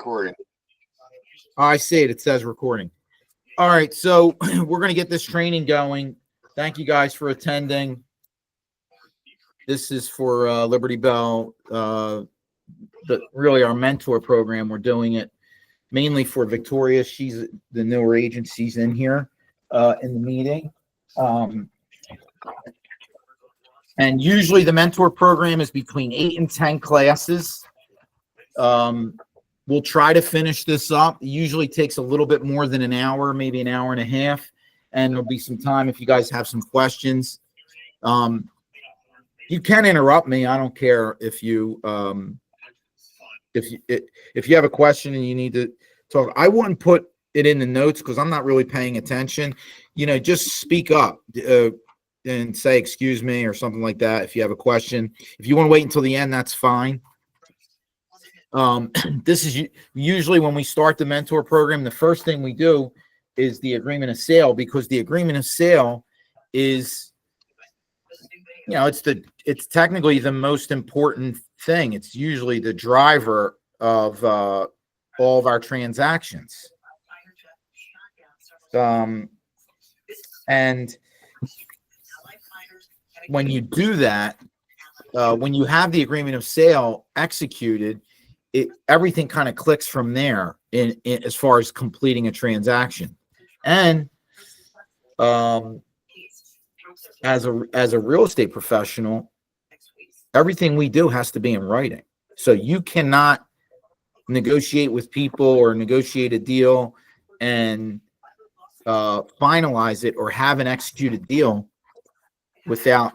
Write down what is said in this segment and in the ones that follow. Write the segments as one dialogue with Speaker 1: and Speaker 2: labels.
Speaker 1: recording.
Speaker 2: Oh, I see it. It says recording. All right, so we're going to get this training going. Thank you guys for attending. This is for Liberty Bell, really our mentor program. We're doing it mainly for Victoria. She's the newer agent. She's in here in the meeting. And usually the mentor program is between 8 and 10 classes. We'll try to finish this up. It usually takes a little bit more than an hour, maybe an hour and a half. And there'll be some time if you guys have some questions. You can interrupt me. I don't care if you have a question and you need to talk. I wouldn't put it in the notes because I'm not really paying attention. You know, just speak up and say, excuse me, or something like that. If you have a question, if you want to wait until the end, that's fine. This is usually when we start the mentor program, the first thing we do is the agreement of sale, because the agreement of sale is, you know, it's technically the most important thing. It's usually the driver of all of our transactions. And when you do that, when you have the agreement of sale executed, everything kind of clicks from there in as far as completing a transaction. And as a real estate professional, everything we do has to be in writing. So you cannot negotiate with people or negotiate a deal and finalize it or have an executed deal without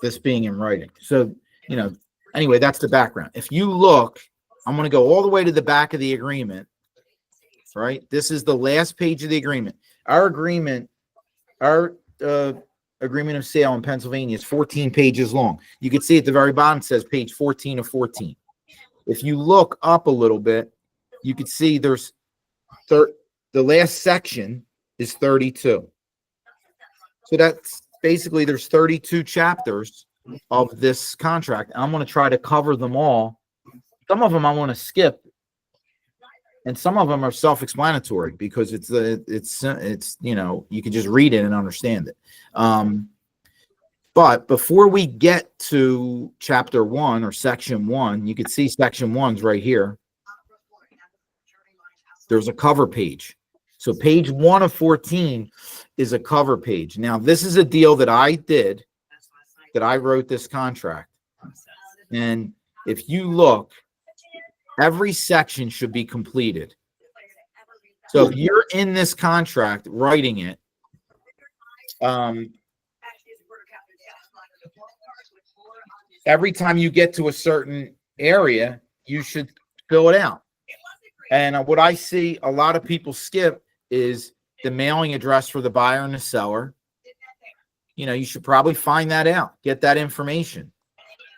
Speaker 2: this being in writing. So, you know, anyway, that's the background. If you look, I'm going to go all the way to the back of the agreement, right? This is the last page of the agreement. Our agreement of sale in Pennsylvania is 14 pages long. You can see at the very bottom, it says page 14 of 14. If you look up a little bit, you can see there's the last section is 32. So that's basically there's 32 chapters of this contract. I'm going to try to cover them all. Some of them I want to skip, and some of them are self-explanatory because it's you know, you can just read it and understand it. But before we get to chapter 1 or section 1, you can see section 1's right here. There's a cover page. So page 1 of 14 is a cover page. Now, this is a deal that I did, that I wrote this contract. And if you look, every section should be completed. So if you're in this contract writing it, every time you get to a certain area, you should fill it out. And what I see a lot of people skip is the mailing address for the buyer and the seller. You know, you should probably find that out, get that information.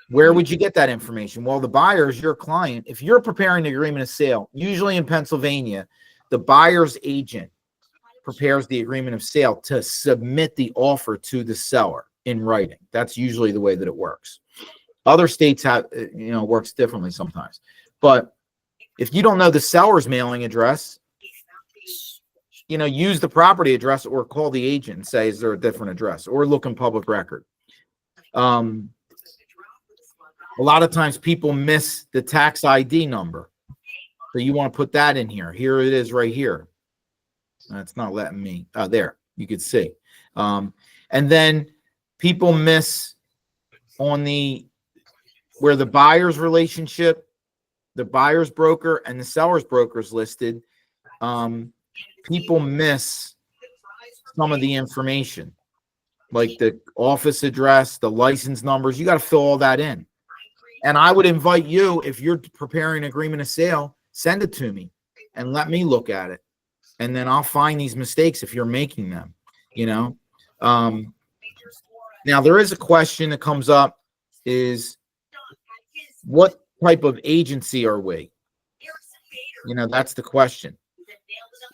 Speaker 2: Where would you get that information? Well, the buyer is your client. If you're preparing the agreement of sale, usually in Pennsylvania, the buyer's agent prepares the agreement of sale to submit the offer to the seller in writing. That's usually the way that it works. Other states have, you know, works differently sometimes. But if you don't know the seller's mailing address, you know, use the property address or call the agent and say, is there a different address? Or look in public record. A lot of times people miss the tax ID number. So you want to put that in here. Here it is right here. It's not letting me. There, you could see. And then people miss on where the buyer's relationship, the buyer's broker and the seller's broker is listed. People miss some of the information, like the office address, the license numbers. You got to fill all that in. And I would invite you, if you're preparing an agreement of sale, send it to me and let me look at it. And then I'll find these mistakes if you're making them, you know. Now, there is a question that comes up is, what type of agency are we? You know, that's the question.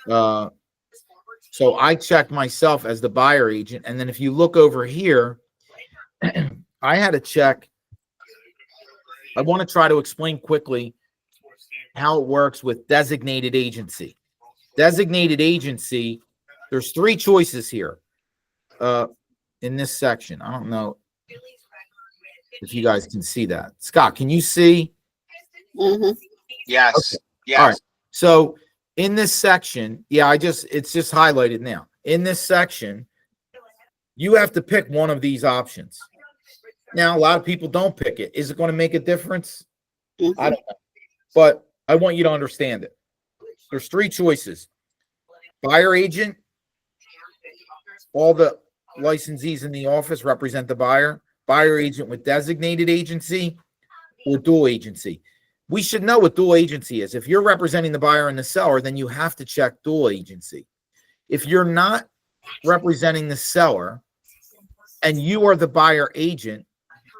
Speaker 2: So I check myself as the buyer agent. And then if you look over here, I had to check. I want to try to explain quickly how it works with designated agency. Designated agency, there's three choices here in this section. I don't know if you guys can see that. Scott, can you see?
Speaker 1: Mm-hmm.
Speaker 3: Yes.
Speaker 2: Okay.
Speaker 3: Yes.
Speaker 2: All right. So in this section, it's just highlighted now. In this section, you have to pick one of these options. Now, a lot of people don't pick it. Is it going to make a difference?
Speaker 1: Mm-hmm.
Speaker 2: I don't know. But I want you to understand it. There's three choices. Buyer agent, all the licensees in the office represent the buyer. Buyer agent with designated agency or dual agency. We should know what dual agency is. If you're representing the buyer and the seller, then you have to check dual agency. If you're not representing the seller and you are the buyer agent,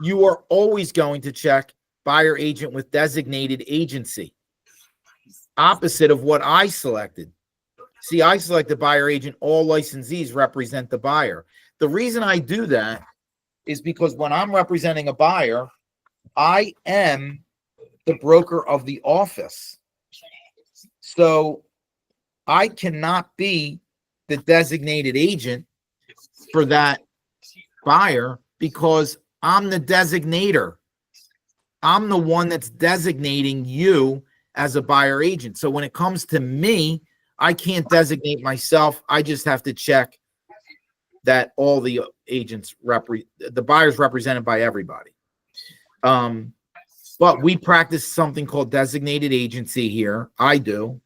Speaker 2: you are always going to check buyer agent with designated agency. Opposite of what I selected. See, I selected buyer agent. All licensees represent the buyer. The reason I do that is because when I'm representing a buyer, I am the broker of the office. So I cannot be the designated agent for that buyer because I'm the designator. I'm the one that's designating you as a buyer agent. So when it comes to me, I can't designate myself. I just have to check that all the agents the buyer's represented by everybody. But we practice something called designated agency here. I do.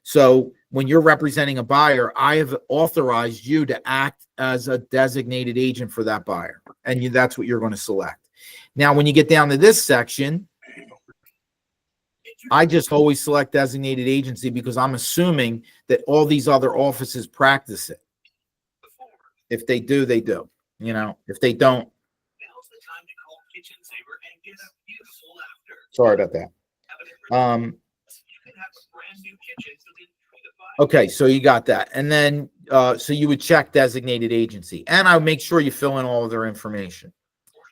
Speaker 2: So when you're representing a buyer, I have authorized you to act as a designated agent for that buyer. And that's what you're going to select. Now, when you get down to this section, I just always select designated agency because I'm assuming that all these other offices practice it. If they do, they do. You know, if they don't, sorry about that. Okay, so you got that. And then, so you would check designated agency. And I would make sure you fill in all of their information.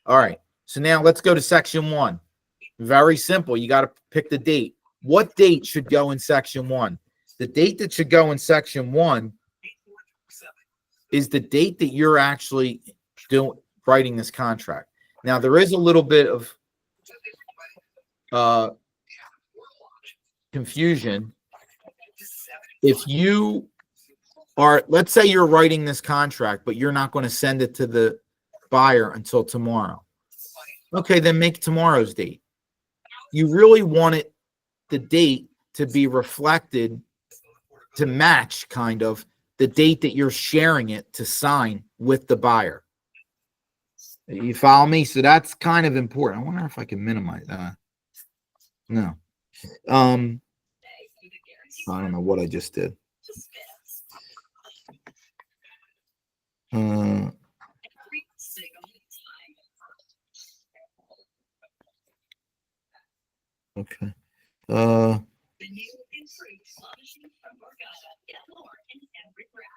Speaker 2: All right. So now let's go to section 1. Very simple. You got to pick the date. What date should go in section 1? The date that should go in section 1 is the date that you're actually writing this contract. Now, there is a little bit of confusion. If you are, let's say you're writing this contract, but you're not going to send it to the buyer until tomorrow. Okay, then make tomorrow's date. You really want it, the date to be reflected to match kind of the date that you're sharing it to sign with the buyer. You follow me? So that's kind of important. I wonder if I can minimize that. No. I don't know what I just did. Okay.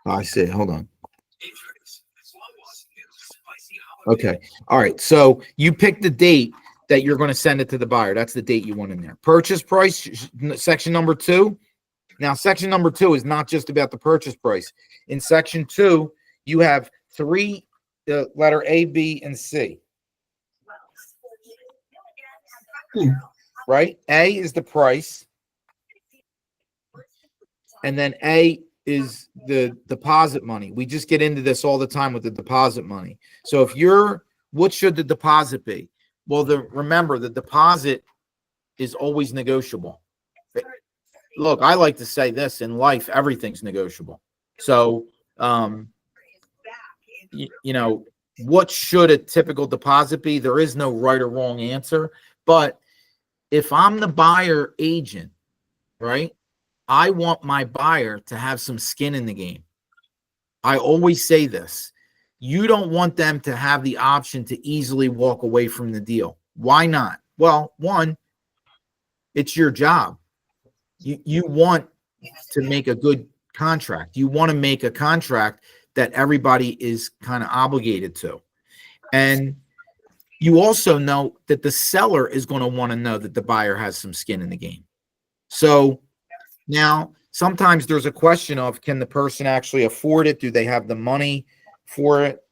Speaker 2: I see. Hold on. Okay. All right. So you pick the date that you're going to send it to the buyer. That's the date you want in there. Purchase price, section number 2. Now, section number 2 is not just about the purchase price. In section 2, you have 3, the letter A, B, and C. Right? A is the price. And then A is the deposit money. We just get into this all the time with the deposit money. So if you're, what should the deposit be? Well, remember, the deposit is always negotiable. Look, I like to say this, in life, everything's negotiable. So, you know, what should a typical deposit be? There is no right or wrong answer. But if I'm the buyer agent, right, I want my buyer to have some skin in the game. I always say this. You don't want them to have the option to easily walk away from the deal. Why not? Well, one, it's your job. You want to make a good contract. You want to make a contract that everybody is kind of obligated to. And you also know that the seller is going to want to know that the buyer has some skin in the game. So now sometimes there's a question of, can the person actually afford it? Do they have the money for it?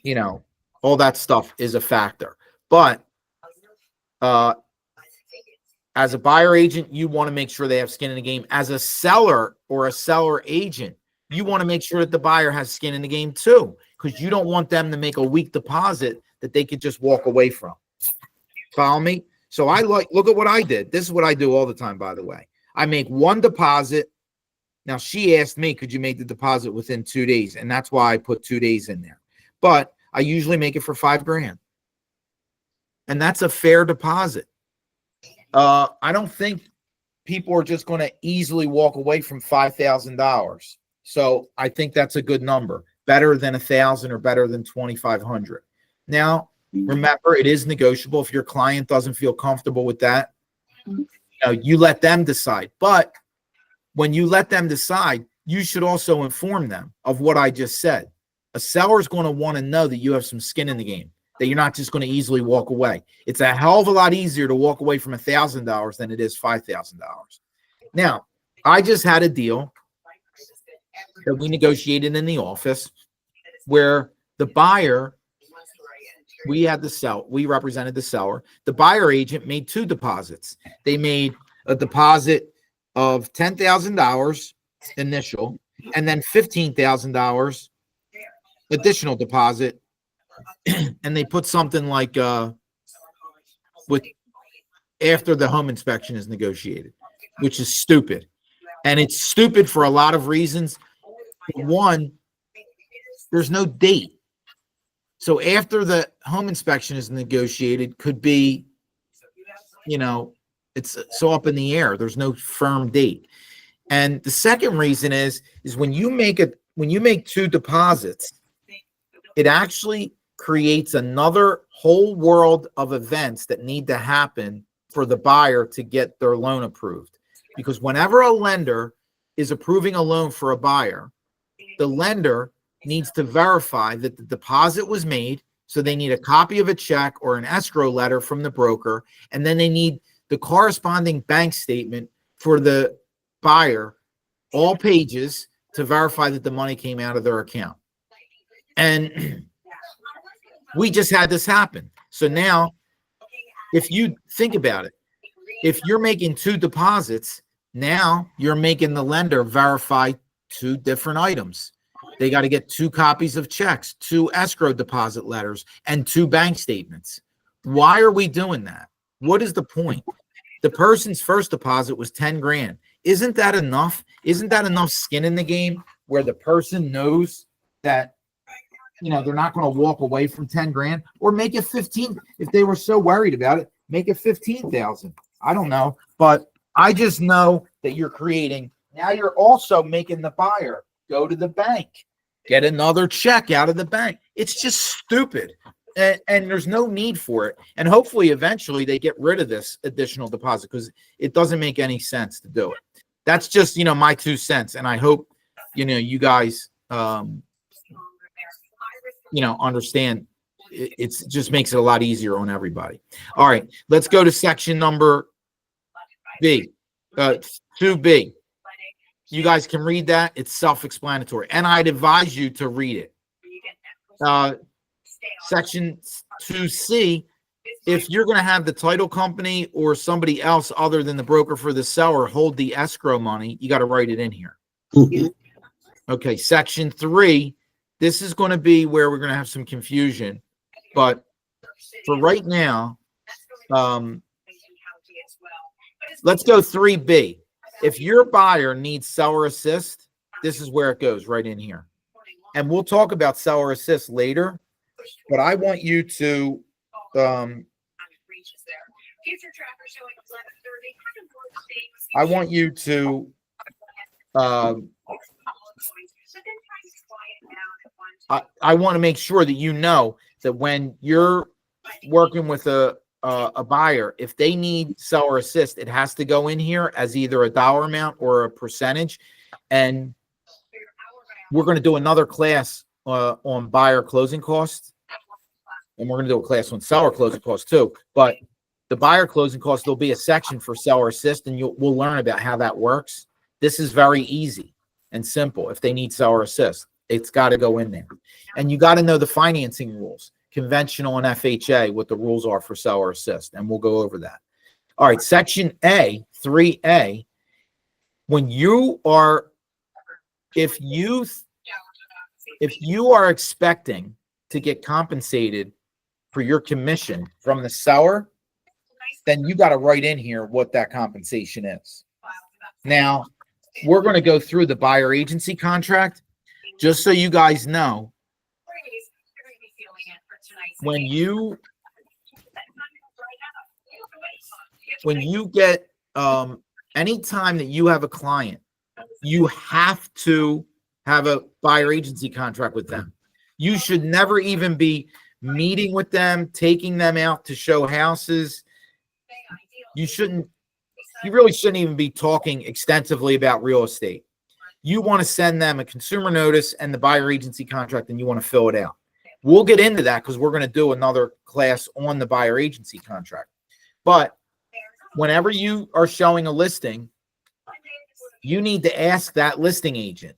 Speaker 2: You know, all that stuff is a factor. But as a buyer agent, you want to make sure they have skin in the game. As a seller or a seller agent, you want to make sure that the buyer has skin in the game too, because you don't want them to make a weak deposit that they could just walk away from. Follow me? So look at what I did. This is what I do all the time, by the way. I make one deposit. Now, she asked me, could you make the deposit within 2 days? And that's why I put 2 days in there. But I usually make it for $5,000. And that's a fair deposit. I don't think people are just going to easily walk away from $5,000. So I think that's a good number, better than 1,000 or better than 2,500. Now, remember, it is negotiable. If your client doesn't feel comfortable with that, you let them decide. But when you let them decide, you should also inform them of what I just said. A seller is going to want to know that you have some skin in the game, that you're not just going to easily walk away. It's a hell of a lot easier to walk away from $1,000 than it is $5,000. Now, I just had a deal that we negotiated in the office where the buyer, we represented the seller. The buyer agent made 2 deposits. They made a deposit of $10,000 initial and then $15,000 additional deposit. And they put something like with after the home inspection is negotiated, which is stupid. And it's stupid for a lot of reasons. One, there's no date. So after the home inspection is negotiated could be, it's so up in the air. There's no firm date. And the second reason is when you make 2 deposits, it actually creates another whole world of events that need to happen for the buyer to get their loan approved. Because whenever a lender is approving a loan for a buyer, the lender needs to verify that the deposit was made. So they need a copy of a check or an escrow letter from the broker. And then they need the corresponding bank statement for the buyer, all pages, to verify that the money came out of their account. And we just had this happen. So now, if you think about it, if you're making 2 deposits, now you're making the lender verify 2 different items. They got to get 2 copies of checks, 2 escrow deposit letters, and 2 bank statements. Why are we doing that? What is the point? The person's first deposit was $10,000. Isn't that enough? Isn't that enough skin in the game where the person knows that they're not going to walk away from $10,000, or make it 15? If they were so worried about it, make it 15,000. I don't know, but I just know that you're creating. Now you're also making the buyer go to the bank, get another check out of the bank. It's just stupid. And there's no need for it. And hopefully eventually they get rid of this additional deposit, because it doesn't make any sense to do it. That's just, my 2 cents. And I hope, you guys, understand it just makes it a lot easier on everybody. All right, let's go to section number B, 2B. You guys can read that. It's self-explanatory. And I'd advise you to read it. Section 2C, if you're going to have the title company or somebody else other than the broker for the seller hold the escrow money, you got to write it in here. Okay, section 3, this is going to be where we're going to have some confusion. But for right now, let's go 3B. If your buyer needs seller assist, this is where it goes, right in here. And we'll talk about seller assist later, but I want you to I want to make sure that you know that when you're working with a buyer, if they need seller assist, it has to go in here as either a dollar amount or a percentage. And we're going to do another class on buyer closing costs, and we're going to do a class on seller closing costs too. But the buyer closing costs, there'll be a section for seller assist, and we'll learn about how that works. This is very easy and simple. If they need seller assist, it's got to go in there. And you got to know the financing rules, conventional and FHA, what the rules are for seller assist, and we'll go over that. All right, section A, 3A, when you are, if you are expecting to get compensated for your commission from the seller, then you got to write in here what that compensation is. Now, we're going to go through the buyer agency contract, just so you guys know. When you get, anytime that you have a client, you have to have a buyer agency contract with them. You should never even be meeting with them, taking them out to show houses. You really shouldn't even be talking extensively about real estate. You want to send them a consumer notice and the buyer agency contract, and you want to fill it out. We'll get into that because we're going to do another class on the buyer agency contract. But whenever you are showing a listing, you need to ask that listing agent,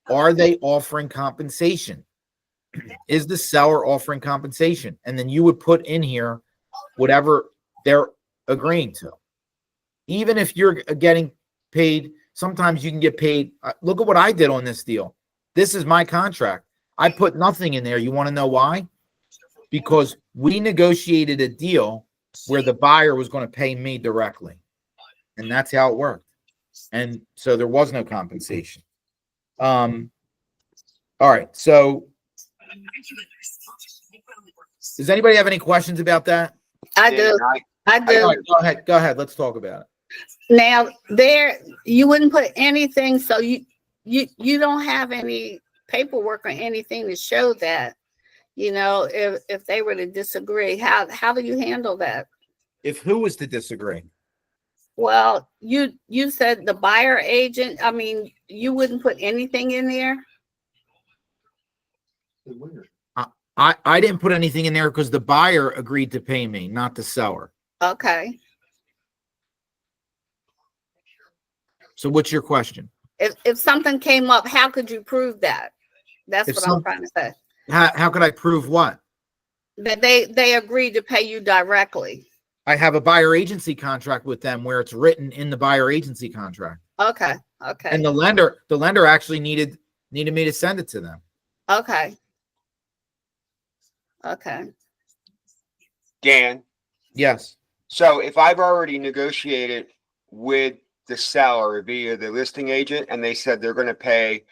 Speaker 2: are they offering compensation? Is the seller offering compensation? And then you would put in here whatever they're agreeing to. Even if you're getting paid, sometimes you can get paid. Look at what I did on this deal. This is my contract. I put nothing in there. You want to know why? Because we negotiated a deal where the buyer was going to pay me directly. And that's how it worked. And so there was no compensation. All right. So does anybody have any questions about that?
Speaker 1: I do. I do.
Speaker 2: All right, go ahead. Let's talk about it.
Speaker 1: Now, there, you wouldn't put anything, so you don't have any paperwork or anything to show that, you know, if they were to disagree. How do you handle that?
Speaker 2: If who was to disagree?
Speaker 1: Well, you said the buyer agent. I mean, you wouldn't put anything in there.
Speaker 2: I didn't put anything in there because the buyer agreed to pay me, not the seller.
Speaker 1: Okay.
Speaker 2: So what's your question?
Speaker 1: If something came up, how could you prove that? That's what I'm trying to say.
Speaker 2: How could I prove what?
Speaker 1: That they agreed to pay you directly.
Speaker 2: I have a buyer agency contract with them where it's written in the buyer agency contract.
Speaker 1: Okay. Okay.
Speaker 2: And the lender actually needed me to send it to them.
Speaker 1: Okay. Okay.
Speaker 3: Dan.
Speaker 2: Yes.
Speaker 3: So if I've already negotiated with the seller via the listing agent and they said they're going to pay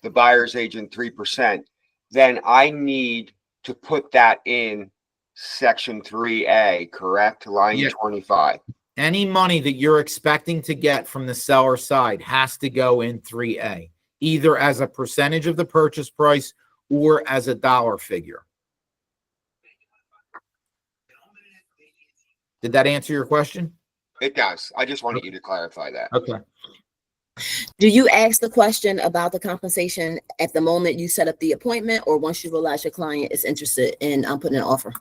Speaker 3: the buyer's agent 3%, then I need to put that in section 3A, correct? Line 25.
Speaker 2: Any money that you're expecting to get from the seller side has to go in 3A, either as a percentage of the purchase price or as a dollar figure. Did that answer your question?
Speaker 3: It does. I just wanted you to clarify that.
Speaker 2: Okay.
Speaker 4: Do you ask the question about the compensation at the moment you set up the appointment, or once you realize your client is interested in putting an offer?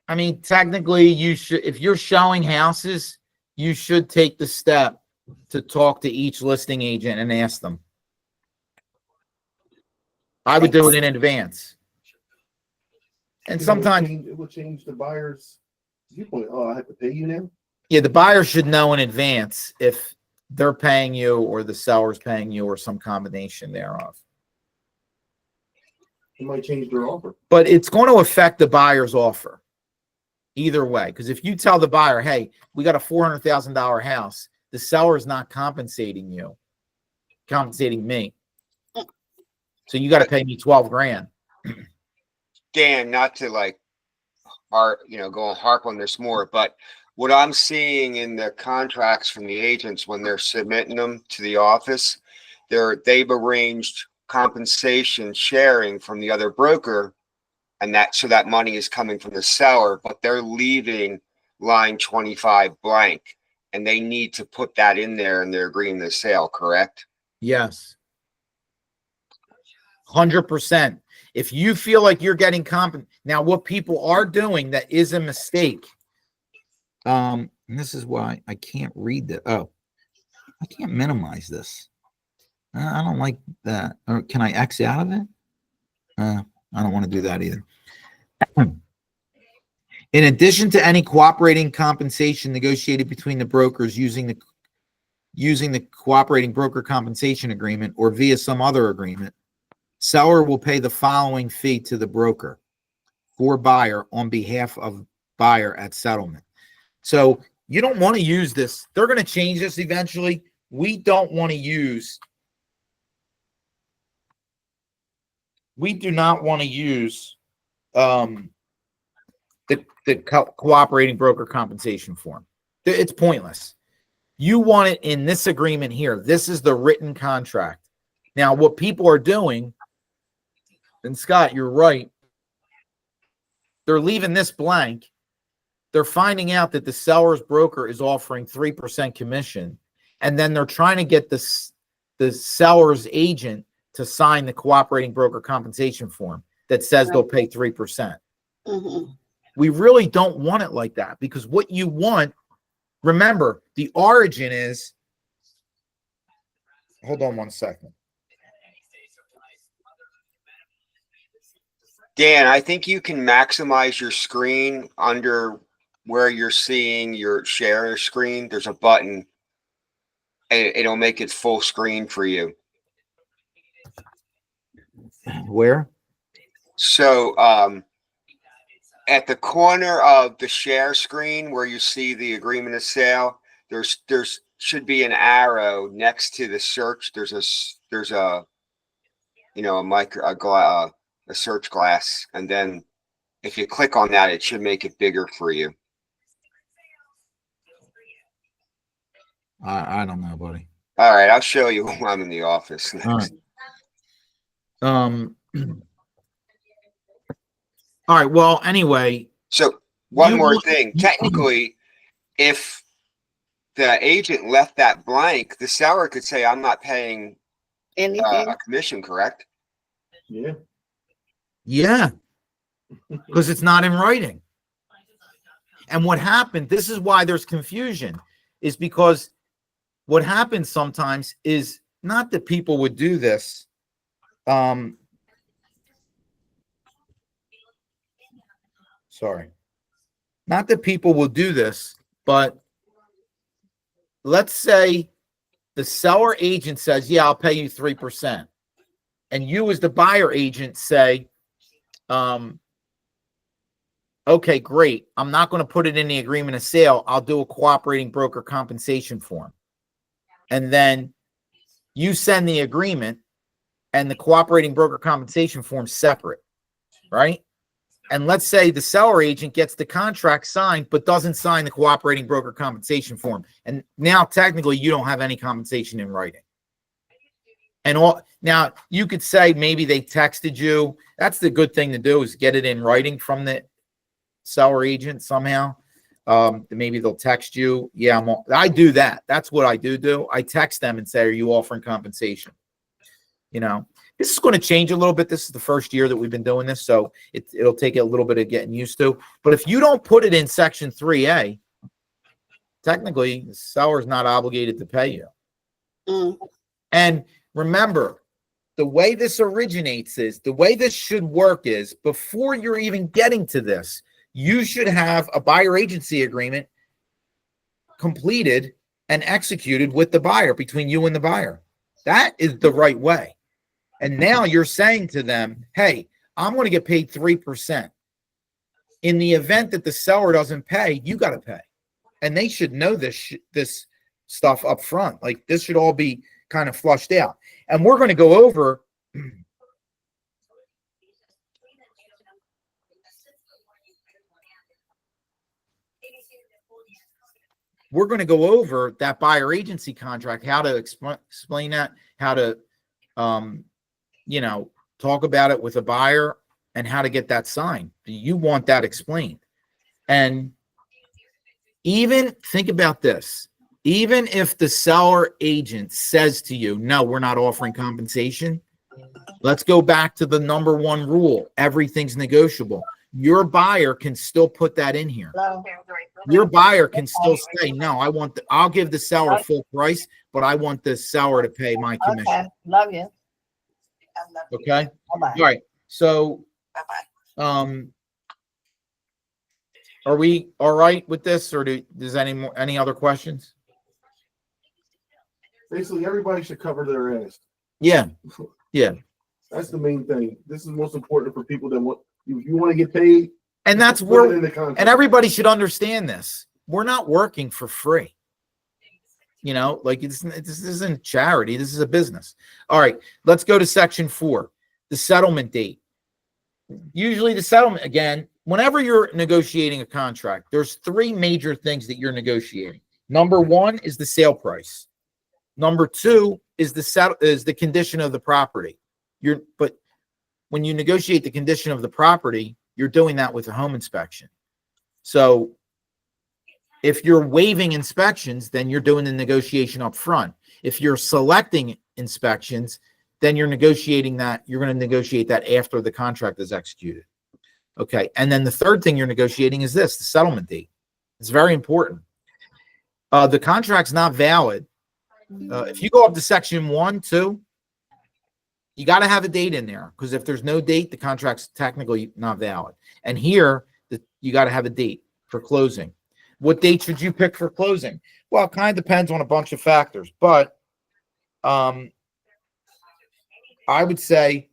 Speaker 2: I mean, technically, you should, if you're showing houses, you should take the step to talk to each listing agent and ask them. I would do it in advance. And sometimes
Speaker 5: it will change the buyer's viewpoint. Oh, I have to pay you now?
Speaker 2: Yeah, the buyer should know in advance if they're paying you or the seller's paying you or some combination thereof.
Speaker 5: It might change their offer.
Speaker 2: But it's going to affect the buyer's offer either way. Because if you tell the buyer, hey, we got a $400,000 house, the seller is not compensating you, compensating me. So you got to pay me 12 grand.
Speaker 3: Dan, not to like go and harp on this more, but what I'm seeing in the contracts from the agents when they're submitting them to the office, they've arranged compensation sharing from the other broker, and that money is coming from the seller, but they're leaving line 25 blank, and they need to put that in there and they're agreeing to the sale, correct?
Speaker 2: Yes. 100%. If you feel like you're getting now what people are doing that is a mistake And this is why I can't read that. Oh, I can't minimize this. I don't like that. Or can I X out of it? I don't want to do that either. In addition to any cooperating compensation negotiated between the brokers using the cooperating broker compensation agreement or via some other agreement, seller will pay the following fee to the broker for buyer on behalf of buyer at settlement. So you don't want to use this. They're going to change this eventually. We don't want to use. We do not want to use the cooperating broker compensation form. It's pointless. You want it in this agreement here. This is the written contract. Now, what people are doing, and Scott, you're right, they're leaving this blank. They're finding out that the seller's broker is offering 3% commission, and then they're trying to get the seller's agent to sign the cooperating broker compensation form that says they'll pay 3%.
Speaker 1: Mhm.
Speaker 2: We really don't want it like that, because what you want, remember, the origin is, hold on one second.
Speaker 3: Dan, I think you can maximize your screen under where you're seeing your share screen. There's a button, and it'll make it full screen for you.
Speaker 2: Where?
Speaker 3: So, at the corner of the share screen where you see the agreement of sale, there's should be an arrow next to the search. There's a search glass, and then if you click on that, it should make it bigger for you.
Speaker 2: I don't know, buddy.
Speaker 3: All right, I'll show you when I'm in the office next.
Speaker 2: All right. All right. Well, anyway.
Speaker 3: So one
Speaker 2: You
Speaker 3: more
Speaker 2: look-
Speaker 3: thing. Technically, if the agent left that blank, the seller could say, "I'm not paying
Speaker 1: Anything?
Speaker 3: a commission," correct?
Speaker 5: Yeah.
Speaker 2: Yeah. Because it's not in writing. And what happened, this is why there's confusion, is because what happens sometimes is not that people would do this. Sorry. Not that people will do this, but let's say the seller agent says, yeah, I'll pay you 3%. And you as the buyer agent say, okay, great. I'm not going to put it in the agreement of sale. I'll do a cooperating broker compensation form. And then you send the agreement and the cooperating broker compensation form separate, right? And let's say the seller agent gets the contract signed, but doesn't sign the cooperating broker compensation form. And now technically you don't have any compensation in writing. And now you could say maybe they texted you. That's the good thing to do, is get it in writing from the seller agent somehow. Maybe they'll text you. Yeah, I do that. That's what I do. I text them and say, are you offering compensation? You know, this is going to change a little bit. This is the first year that we've been doing this, so it'll take a little bit of getting used to. But if you don't put it in section 3A, technically the seller's not obligated to pay you.
Speaker 1: Mm.
Speaker 2: And remember, the way this originates is, the way this should work is, before you're even getting to this, you should have a buyer agency agreement completed and executed with the buyer, between you and the buyer. That is the right way. And now you're saying to them, hey, I'm going to get paid 3%. In the event that the seller doesn't pay, you got to pay. And they should know this stuff up front. Like, this should all be kind of flushed out. And we're going to go over that buyer agency contract, how to explain that, how to talk about it with a buyer, and how to get that signed. You want that explained. And even think about this. Even if the seller agent says to you, no, we're not offering compensation, let's go back to the number one rule. Everything's negotiable. your buyer can still put that in here.
Speaker 1: Hello?
Speaker 2: Your buyer can still say, no, I'll give the seller full price, but I want the seller to pay my
Speaker 1: Okay,
Speaker 2: commission.
Speaker 1: love you.
Speaker 2: Okay?
Speaker 1: Bye-bye.
Speaker 2: All right. So, are we all right with this, or does any other questions?
Speaker 5: Basically, everybody should cover their ass.
Speaker 2: Yeah. Yeah.
Speaker 5: That's the main thing. This is most important for people that want, if you want to get paid.
Speaker 2: And that's
Speaker 5: put it
Speaker 2: where,
Speaker 5: in the contract.
Speaker 2: and everybody should understand this. We're not working for free. You know, like this isn't charity. This is a business. All right. Let's go to section 4, the settlement date. Usually the settlement, again, whenever you're negotiating a contract, there's 3 major things that you're negotiating. Number 1 is the sale price. Number 2 is the condition of the property. But when you negotiate the condition of the property, you're doing that with a home inspection. So if you're waiving inspections, then you're doing the negotiation up front. If you're selecting inspections, then you're negotiating that. You're going to negotiate that after the contract is executed. Okay. And then the third thing you're negotiating is the settlement date. It's very important. The contract's not valid. If you go up to section 1, 2, you got to have a date in there, because if there's no date, the contract's technically not valid. And here, you got to have a date for closing. What date should you pick for closing? Well, it kind of depends on a bunch of factors, but I would say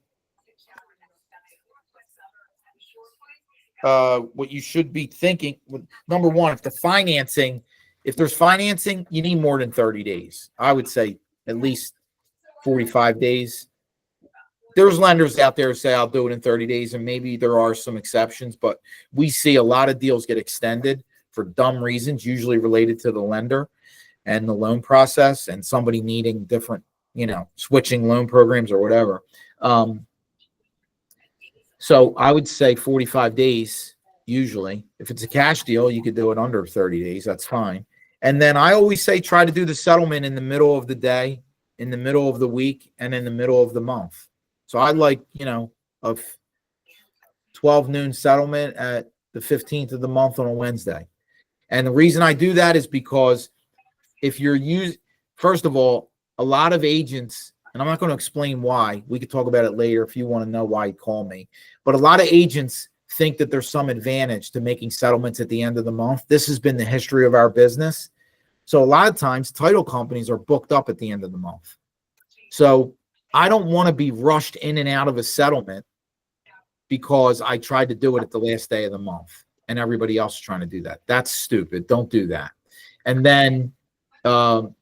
Speaker 2: what you should be thinking, number 1, if there's financing, you need more than 30 days. I would say at least 45 days. There's lenders out there who say, I'll do it in 30 days, and maybe there are some exceptions, but we see a lot of deals get extended for dumb reasons, usually related to the lender and the loan process and somebody needing different, switching loan programs or whatever. So I would say 45 days, usually. If it's a cash deal, you could do it under 30 days. That's fine. And then I always say, try to do the settlement in the middle of the day, in the middle of the week, and in the middle of the month. So I like, a 12 noon settlement at the 15th of the month on a Wednesday. And the reason I do that is because if you're first of all, a lot of agents, and I'm not going to explain why, we could talk about it later if you want to know why, call me. But a lot of agents think that there's some advantage to making settlements at the end of the month. This has been the history of our business. So a lot of times title companies are booked up at the end of the month. So I don't want to be rushed in and out of a settlement because I tried to do it at the last day of the month and everybody else is trying to do that. That's stupid. Don't do that. And then the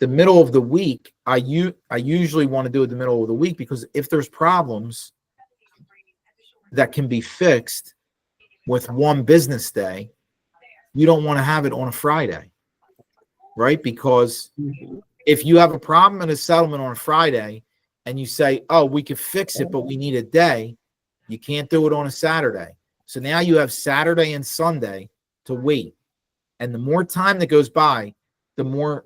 Speaker 2: middle of the week, I usually want to do it the middle of the week, because if there's problems that can be fixed with one business day, you don't want to have it on a Friday, right? Because if you have a problem in a settlement on a Friday and you say, oh, we could fix it, but we need a day, you can't do it on a Saturday. So now you have Saturday and Sunday to wait. And the more time that goes by, the more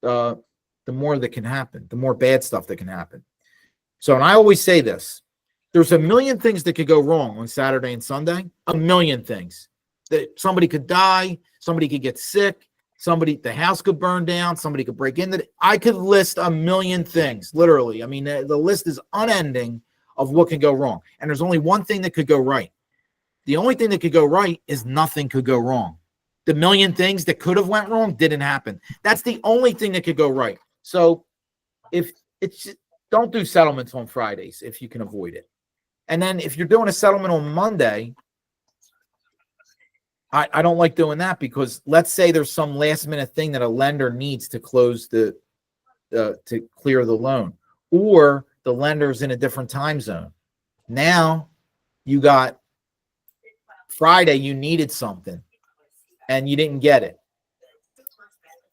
Speaker 2: that can happen, the more bad stuff that can happen. So, and I always say this, there's a million things that could go wrong on Saturday and Sunday, a million things. That somebody could die, somebody could get sick, the house could burn down, somebody could break into it. I could list a million things, literally. I mean, the list is unending of what can go wrong. And there's only one thing that could go right. The only thing that could go right is nothing could go wrong. The million things that could have went wrong didn't happen. That's the only thing that could go right. So don't do settlements on Fridays if you can avoid it. And then if you're doing a settlement on Monday, I don't like doing that, because let's say there's some last minute thing that a lender needs to close to clear the loan, or the lender's in a different time zone. Now you got Friday, you needed something and you didn't get it.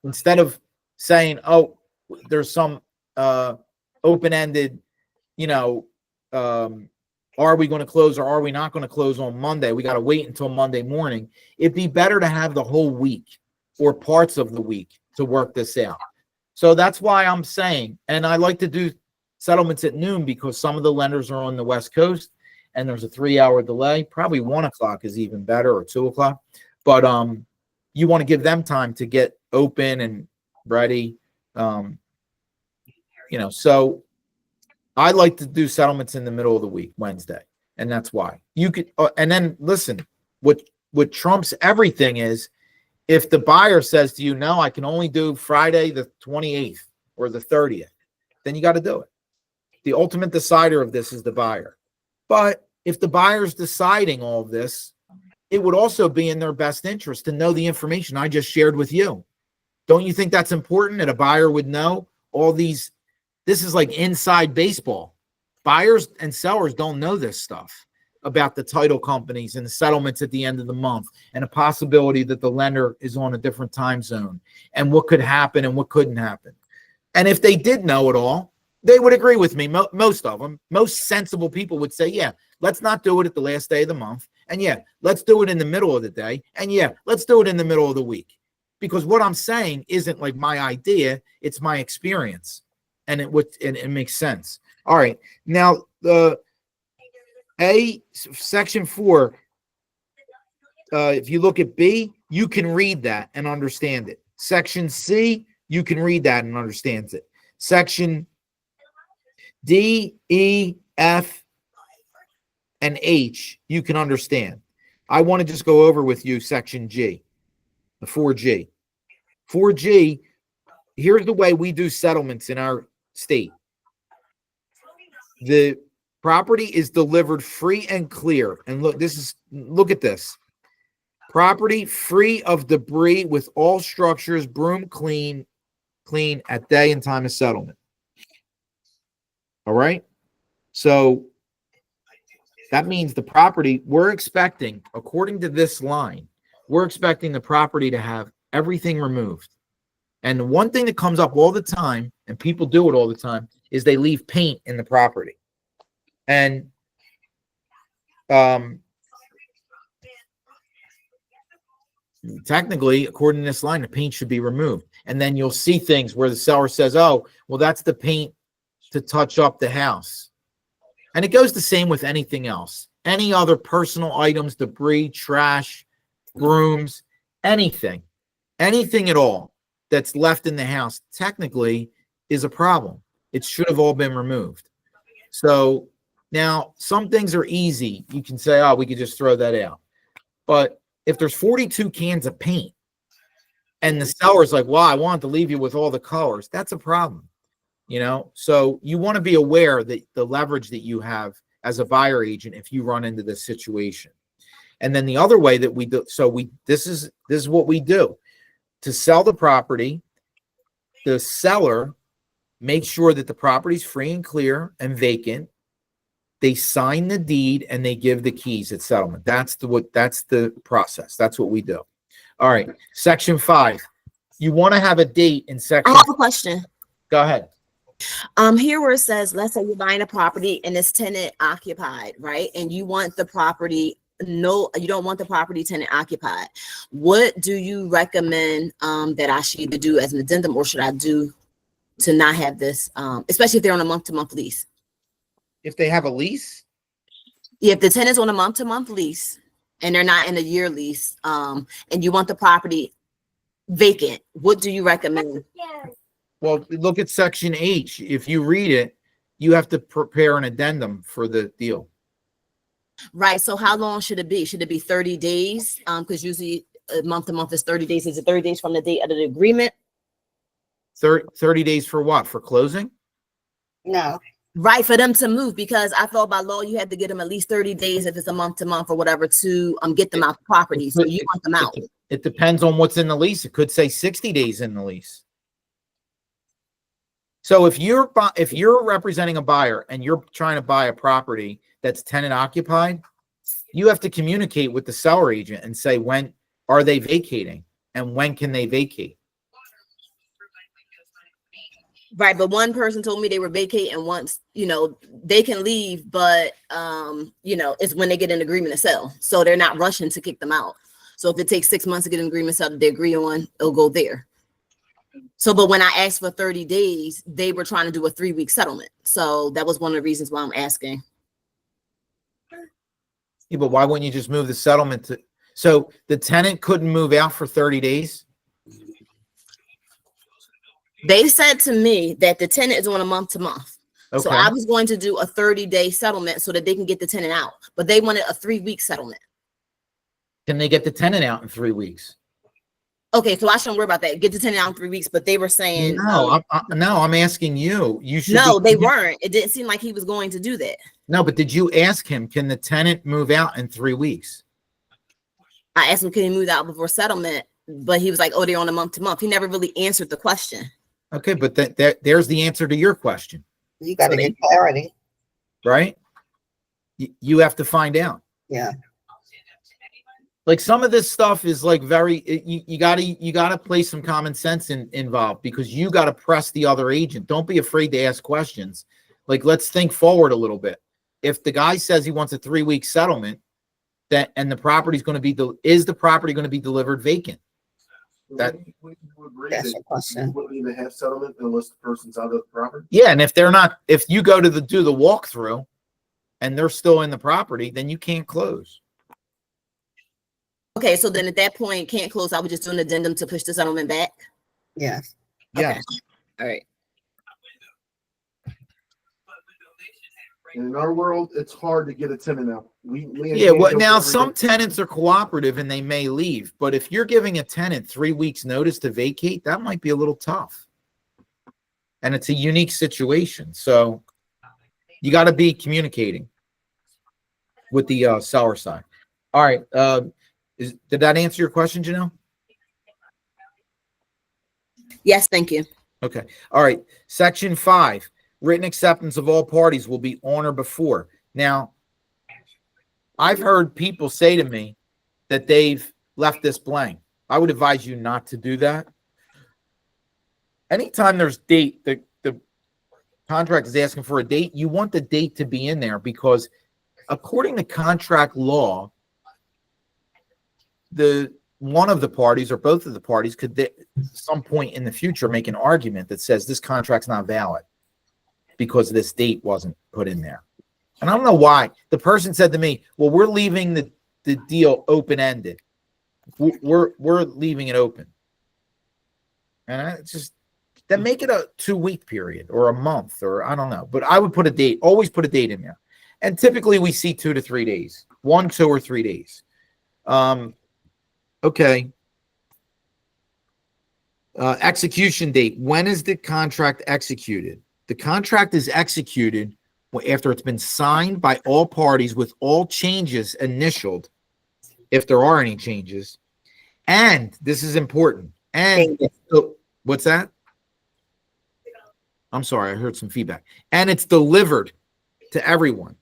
Speaker 2: Instead of saying, oh, there's some open-ended, are we going to close or are we not going to close on Monday? We got to wait until Monday morning. It'd be better to have the whole week or parts of the week to work this out. So that's why I'm saying, and I like to do settlements at noon, because some of the lenders are on the West Coast and there's a 3-hour delay, probably 1 o'clock is even better, or 2 o'clock. But you want to give them time to get open and ready. So I like to do settlements in the middle of the week, Wednesday, and that's why you could. And then listen, what trumps everything is if the buyer says to you, "No, I can only do Friday the 28th or the 30th," then you got to do it. The ultimate decider of this is the buyer. But if the buyer's deciding all of this, it would also be in their best interest to know the information I just shared with you. Don't you think that's important that a buyer would know all these? This is like inside baseball. Buyers and sellers don't know this stuff about the title companies and the settlements at the end of the month and a possibility that the lender is on a different time zone and what could happen and what couldn't happen. And if they did know it all, they would agree with me. Most of them, most sensible people would say, yeah, let's not do it at the last day of the month. And yeah, let's do it in the middle of the day. And yeah, let's do it in the middle of the week. Because what I'm saying isn't like my idea, it's my experience. And it makes sense. All right. Now, section 4, if you look at B, you can read that and understand it. Section C, you can read that and understand it. Section D, E, F, and H, you can understand. I want to just go over with you section G, the 4G. 4G, here's the way we do settlements in our state. The property is delivered free and clear. And look at this. Property free of debris with all structures broom clean at day and time of settlement. All right. So that means the property, we're expecting, according to this line, we're expecting the property to have everything removed. And the one thing that comes up all the time, and people do it all the time, is they leave paint in the property. And technically, according to this line, the paint should be removed. And then you'll see things where the seller says, oh, well, that's the paint to touch up the house. And it goes the same with anything else. Any other personal items, debris, trash, brooms, anything at all that's left in the house technically is a problem. It should have all been removed. So now some things are easy. You can say, oh, we could just throw that out. But if there's 42 cans of paint and the seller's like, well, I wanted to leave you with all the colors, that's a problem. So you want to be aware that the leverage that you have as a buyer agent if you run into this situation. And then the other way that we do, this is what we do. To sell the property, the seller makes sure that the property's free and clear and vacant. They sign the deed and they give the keys at settlement. That's the process. That's what we do. All right. Section 5. You want to have a date in section.
Speaker 4: I have a question.
Speaker 2: Go ahead.
Speaker 4: Here where it says, let's say you're buying a property and it's tenant occupied, right? And you want the property, you don't want the property tenant occupied. What do you recommend that I should either do as an addendum, or should I do to not have this, especially if they're on a month-to-month lease?
Speaker 2: If they have a lease?
Speaker 4: If the tenant's on a month-to-month lease and they're not in a year lease, and you want the property vacant, what do you recommend?
Speaker 2: Well, look at section H. If you read it, you have to prepare an addendum for the deal.
Speaker 4: Right. So how long should it be? Should it be 30 days? Because usually month to month is 30 days. Is it 30 days from the date of the agreement?
Speaker 2: 30 days for what? For closing?
Speaker 1: No.
Speaker 4: Right, for them to move, because I thought by law you had to get them at least 30 days if it's a month to month or whatever to get them out the property. So you want them out.
Speaker 2: It depends on what's in the lease. It could say 60 days in the lease. So if you're representing a buyer and you're trying to buy a property that's tenant occupied, you have to communicate with the seller agent and say, when are they vacating and when can they vacate?
Speaker 4: Right, but one person told me they were vacating once, they can leave, but it's when they get an agreement to sell. So they're not rushing to kick them out. So if it takes 6 months to get an agreement to sell that they agree on, it'll go there. So, but when I asked for 30 days, they were trying to do a 3-week settlement. So that was one of the reasons why I'm asking.
Speaker 2: Yeah, but why wouldn't you just move the settlement to, so the tenant couldn't move out for 30 days?
Speaker 4: They said to me that the tenant is on a month to month. So
Speaker 2: Okay.
Speaker 4: I was going to do a 30-day settlement so that they can get the tenant out, but they wanted a 3-week settlement.
Speaker 2: Can they get the tenant out in 3 weeks?
Speaker 4: Okay, so I shouldn't worry about that. Get the tenant out in 3 weeks, but they were saying
Speaker 2: No, I'm asking you. You should.
Speaker 4: no,
Speaker 2: be-
Speaker 4: they weren't. It didn't seem like he was going to do that.
Speaker 2: No, but did you ask him, can the tenant move out in 3 weeks?
Speaker 4: I asked him, can he move out before settlement? But he was like, oh, they're on a month to month. He never really answered the question.
Speaker 2: Okay, but there's the answer to your question,
Speaker 1: You gotta
Speaker 2: So they-
Speaker 1: get clarity.
Speaker 2: right? You have to find out.
Speaker 1: Yeah.
Speaker 2: Like some of this stuff is like you gotta play some common sense involved, because you gotta press the other agent. Don't be afraid to ask questions. Like, let's think forward a little bit. If the guy says he wants a 3-week settlement, and the property's going to be, is the property going to be delivered vacant? That-
Speaker 5: Would you agree
Speaker 1: That's
Speaker 5: that
Speaker 1: a question.
Speaker 5: you wouldn't even have settlement unless the person's out of the property?
Speaker 2: Yeah, and if you go to do the walkthrough and they're still in the property, then you can't close.
Speaker 4: Okay, so then at that point, can't close. I would just do an addendum to push the settlement back.
Speaker 1: Yes.
Speaker 2: Yeah.
Speaker 4: All right.
Speaker 5: And in our world, it's hard to get a tenant out. We
Speaker 2: Yeah, well,
Speaker 5: engage
Speaker 2: now
Speaker 5: them
Speaker 2: some
Speaker 5: every day.
Speaker 2: tenants are cooperative and they may leave, but if you're giving a tenant 3 weeks notice to vacate, that might be a little tough. And it's a unique situation, so you got to be communicating with the seller side. All right, did that answer your question, Janelle?
Speaker 4: Yes, thank you.
Speaker 2: Okay, all right. Section 5, written acceptance of all parties will be on or before. Now, I've heard people say to me that they've left this blank. I would advise you not to do that. Anytime there's date, the contract is asking for a date, you want the date to be in there, because according to contract law, one of the parties or both of the parties could at some point in the future make an argument that says this contract's not valid because this date wasn't put in there. And I don't know why. The person said to me, well, we're leaving the deal open-ended. We're leaving it open. And I just, then make it a 2-week period or a month, or I don't know. But I would put a date, always put a date in there. And typically we see 2 to 3 days, 1, 2, or 3 days. Okay. Execution date. When is the contract executed? The contract is executed after it's been signed by all parties with all changes initialed, if there are any changes. And this is important. And so, what's that? I'm sorry, I heard some feedback. And it's delivered to everyone.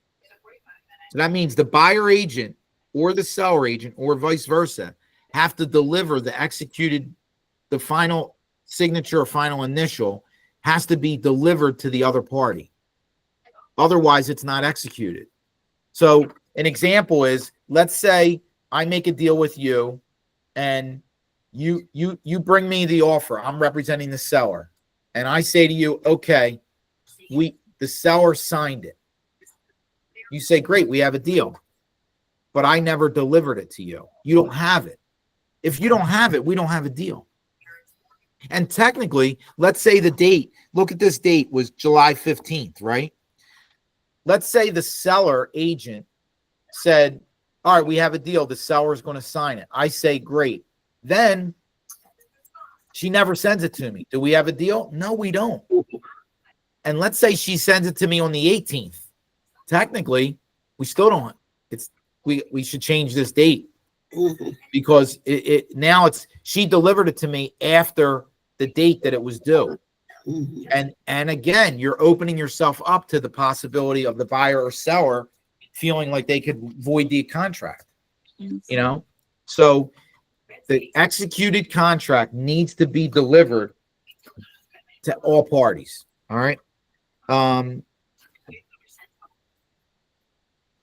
Speaker 2: So that means the buyer agent or the seller agent or vice versa have to deliver the final signature or final initial has to be delivered to the other party. Otherwise, it's not executed. So an example is, let's say I make a deal with you and you bring me the offer. I'm representing the seller. And I say to you, okay, the seller signed it. You say, great, we have a deal. But I never delivered it to you. You don't have it. If you don't have it, we don't have a deal. And technically, let's say the date, look at this date, was July 15th, right? Let's say the seller agent said, all right, we have a deal. The seller is going to sign it. I say, great. Then she never sends it to me. Do we have a deal? No, we don't. And let's say she sends it to me on the 18th. Technically, we still don't. We should change this date because she delivered it to me after the date that it was due. And again, you're opening yourself up to the possibility of the buyer or seller feeling like they could void the contract. So the executed contract needs to be delivered to all parties. All right.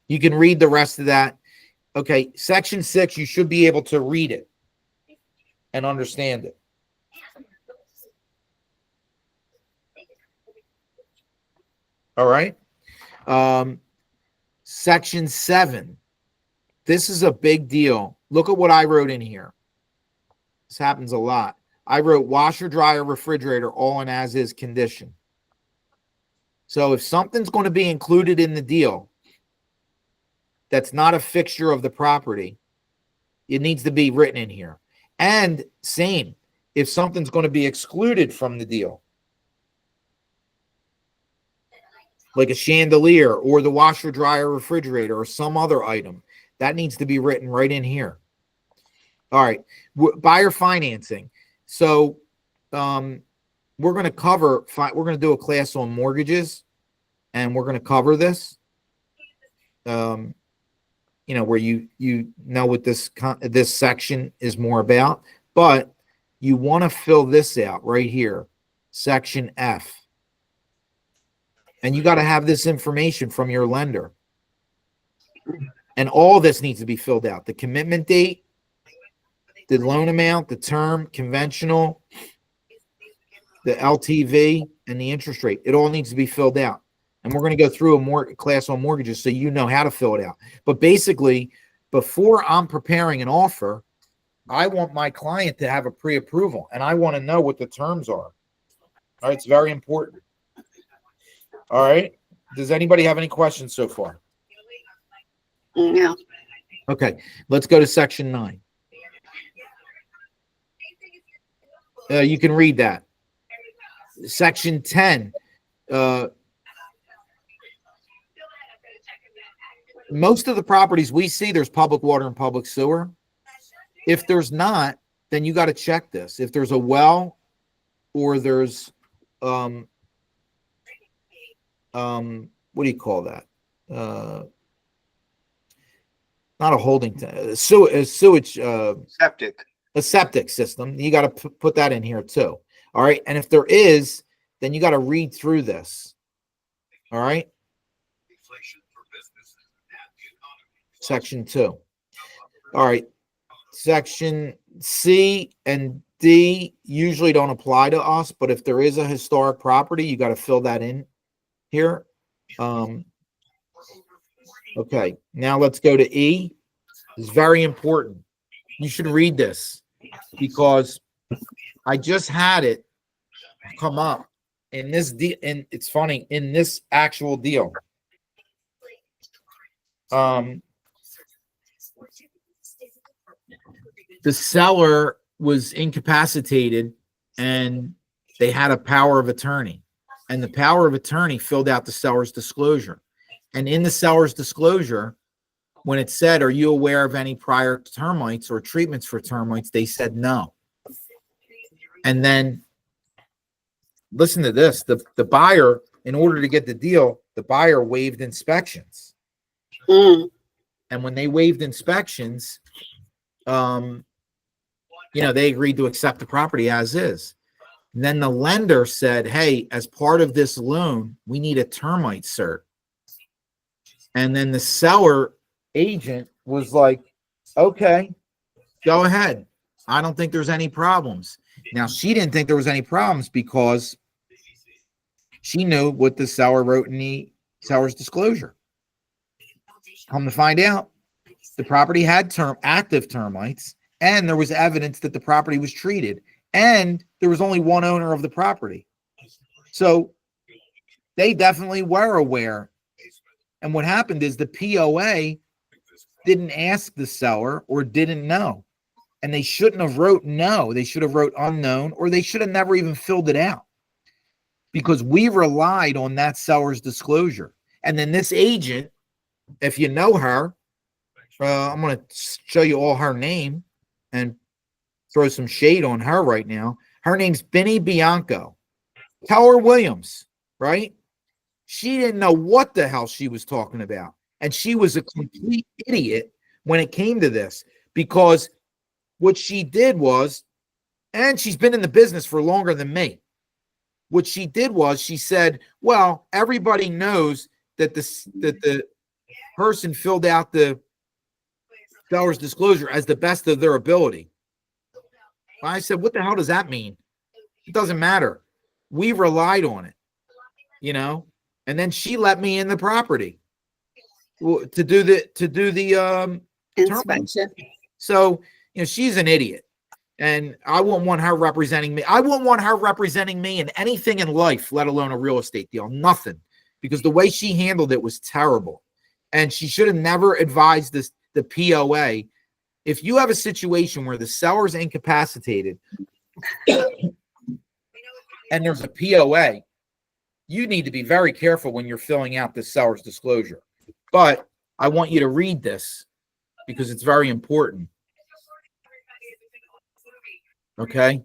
Speaker 2: You can read the rest of that. Okay, section 6, you should be able to read it and understand it. All right. Section 7. this is a big deal. Look at what I wrote in here. This happens a lot. I wrote washer, dryer, refrigerator, all in as is condition. So if something's going to be included in the deal that's not a fixture of the property, it needs to be written in here. And same, if something's going to be excluded from the deal, like a chandelier or the washer, dryer, refrigerator, or some other item, that needs to be written right in here. All right, buyer financing. So we're going to cover, we're going to do a class on mortgages, and we're going to cover this. You know, where you know what this section is more about, but you want to fill this out right here, section F. And you got to have this information from your lender. And all this needs to be filled out. The commitment date, the loan amount, the term, conventional, the LTV, and the interest rate. It all needs to be filled out. And we're going to go through a class on mortgages so you know how to fill it out. But basically, before I'm preparing an offer, I want my client to have a pre-approval, and I want to know what the terms are. All right, it's very important. All right. Does anybody have any questions so far?
Speaker 1: No.
Speaker 2: Okay, let's go to section 9. You can read that. Section 10. Most of the properties we see, there's public water and public sewer. If there's not, then you got to check this. If there's a well or there's, what do you call that? Not a holding tank, sewage,
Speaker 3: Septic.
Speaker 2: a septic system. You got to put that in here too. All right. And if there is, then you got to read through this. All right. Section 2. All right. Section C and D usually don't apply to us, but if there is a historic property, you got to fill that in here. Okay. Now let's go to E. It's very important. You should read this because I just had it come up in this deal, and it's funny, in this actual deal. The seller was incapacitated and they had a power of attorney, and the power of attorney filled out the seller's disclosure. And in the seller's disclosure, when it said, are you aware of any prior termites or treatments for termites? They said no. And then listen to this, the buyer, in order to get the deal, the buyer waived inspections.
Speaker 1: Mm.
Speaker 2: And when they waived inspections, you know, they agreed to accept the property as is. And then the lender said, hey, as part of this loan, we need a termite cert. And then the seller agent was like, okay, go ahead. I don't think there's any problems. Now, she didn't think there was any problems because she knew what the seller wrote in the seller's disclosure. Come to find out, the property had active termites, and there was evidence that the property was treated, and there was only one owner of the property. So they definitely were aware. And what happened is the POA didn't ask the seller or didn't know. And they shouldn't have wrote no. They should have wrote unknown, or they should have never even filled it out, because we relied on that seller's disclosure. And then this agent, if you know her, I'm going to show you all her name and throw some shade on her right now. Her name's Benny Bianco. Keller Williams, right? She didn't know what the hell she was talking about. And she was a complete idiot when it came to this, because what she did was, and she's been in the business for longer than me. What she did was she said, well, everybody knows that the person filled out the seller's disclosure as the best of their ability. I said, what the hell does that mean? It doesn't matter. We relied on it, you know? And then she let me in the property to do the
Speaker 1: inspection.
Speaker 2: So, she's an idiot. And I wouldn't want her representing me. I wouldn't want her representing me in anything in life, let alone a real estate deal. Nothing. Because the way she handled it was terrible. And she should have never advised the POA. If you have a situation where the seller's incapacitated and there's a POA, you need to be very careful when you're filling out the seller's disclosure. But I want you to read this because it's very important. Okay.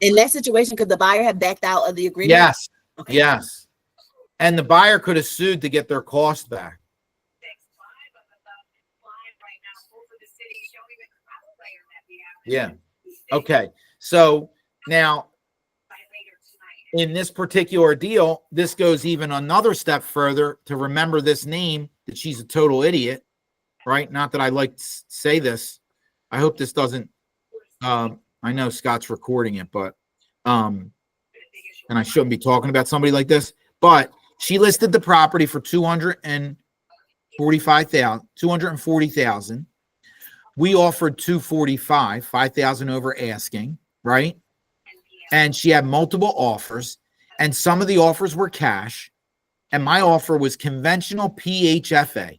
Speaker 4: In that situation, could the buyer have backed out of the agreement?
Speaker 2: Yes.
Speaker 4: Okay.
Speaker 2: Yes. And the buyer could have sued to get their cost back. Yeah. Okay. So now in this particular deal, this goes even another step further to remember this name, that she's a total idiot, right? Not that I like to say this. I hope this doesn't, I know Scott's recording it, but, and I shouldn't be talking about somebody like this, but she listed the property for $240,000. We offered $245,000, $5,000 over asking, right? And she had multiple offers, and some of the offers were cash, and my offer was conventional PHFA.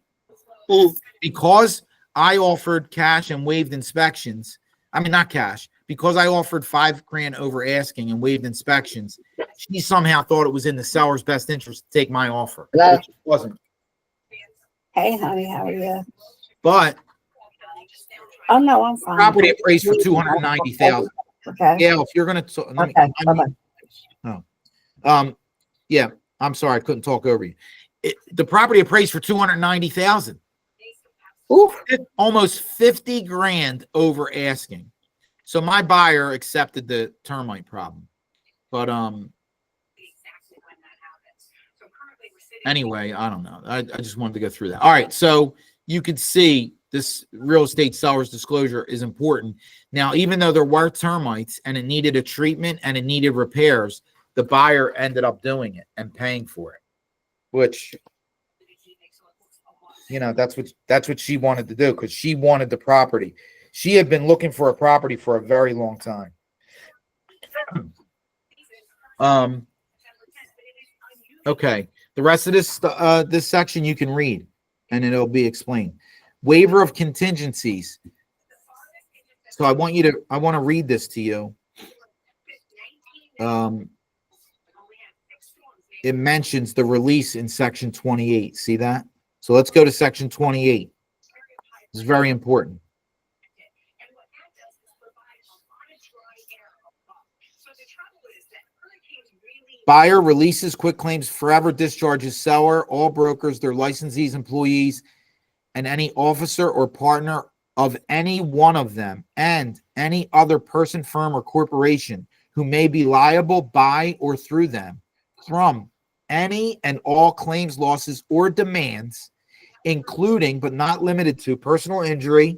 Speaker 2: Because I offered cash and waived inspections, I mean, not cash, because I offered $5,000 over asking and waived inspections, she somehow thought it was in the seller's best interest to take my offer, which it wasn't.
Speaker 1: Hey, honey, how are you?
Speaker 2: But
Speaker 1: Oh, no, I'm fine.
Speaker 2: property appraised for $290,000.
Speaker 1: Okay.
Speaker 2: Yeah, if you're gonna,
Speaker 1: Okay, bye-bye.
Speaker 2: Yeah, I'm sorry, I couldn't talk over you. The property appraised for $290,000.
Speaker 1: Oof.
Speaker 2: Almost 50 grand over asking. So my buyer accepted the termite problem. But anyway, I don't know. I just wanted to go through that. All right, so you could see this real estate seller's disclosure is important. Now, even though there were termites and it needed a treatment and it needed repairs, the buyer ended up doing it and paying for it, which, that's what she wanted to do, because she wanted the property. She had been looking for a property for a very long time. Okay, the rest of this section you can read and it'll be explained. Waiver of contingencies. So I want to read this to you. It mentions the release in section 28. See that? So let's go to section 28. It's very important. Buyer releases quitclaims, forever discharges seller, all brokers, their licensees, employees, and any officer or partner of any one of them, and any other person, firm, or corporation who may be liable by or through them from any and all claims, losses, or demands, including but not limited to personal injury,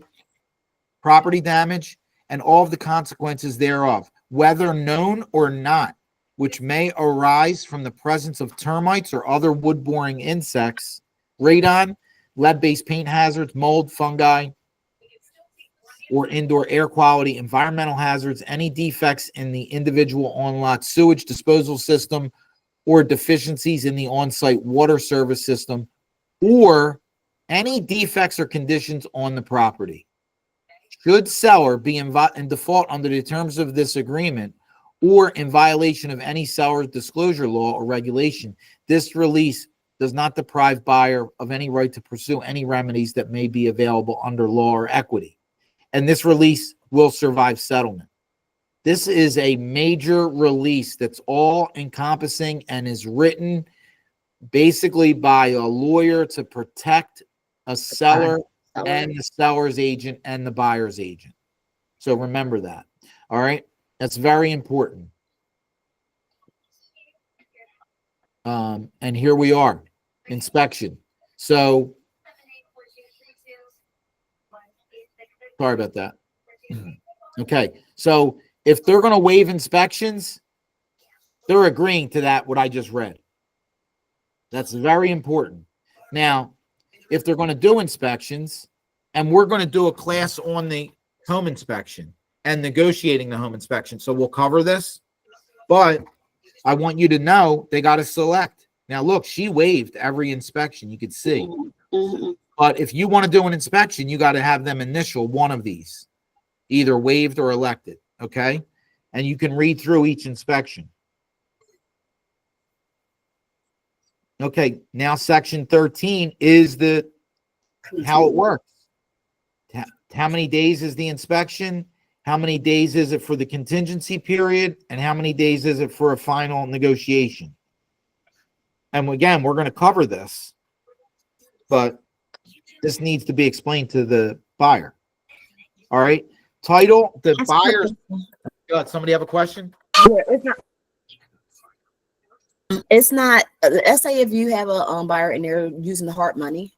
Speaker 2: property damage, and all of the consequences thereof, whether known or not, which may arise from the presence of termites or other wood-boring insects, radon, lead-based paint hazards, mold, fungi, or indoor air quality, environmental hazards, any defects in the individual on-lot sewage disposal system, or deficiencies in the on-site water service system, or any defects or conditions on the property. Should seller be in default under the terms of this agreement, or in violation of any seller's disclosure law or regulation, this release does not deprive buyer of any right to pursue any remedies that may be available under law or equity. And this release will survive settlement. This is a major release that's all encompassing and is written basically by a lawyer to protect a seller and the seller's agent and the buyer's agent. So remember that. All right. That's very important. And here we are, inspection. So, sorry about that. Okay. So if they're going to waive inspections, they're agreeing to that, what I just read. That's very important. Now, if they're going to do inspections, and we're going to do a class on the home inspection and negotiating the home inspection, so we'll cover this, but I want you to know they got to select. Now, look, she waived every inspection you could see.
Speaker 1: Mhm.
Speaker 2: But if you want to do an inspection, you got to have them initial one of these, either waived or elected. Okay. And you can read through each inspection. Okay. Now, section 13 is how it works. How many days is the inspection? How many days is it for the contingency period? And how many days is it for a final negotiation? And again, we're going to cover this, but this needs to be explained to the buyer. All right. Title, the buyer's. Somebody have a question?
Speaker 4: Yeah, it's not, let's say if you have a buyer and they're using the hard money,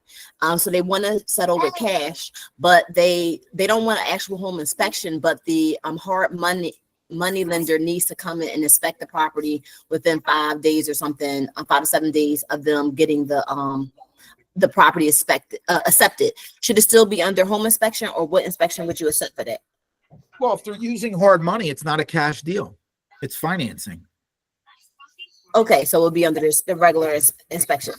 Speaker 4: so they want to settle with cash, but they don't want an actual home inspection, but the hard money lender needs to come in and inspect the property within 5 days or something, 5 to 7 days of them getting the property accepted. Should it still be under home inspection, or what inspection would you accept for that?
Speaker 2: Well, if they're using hard money, it's not a cash deal. It's financing.
Speaker 4: Okay, so it would be under the regular inspection.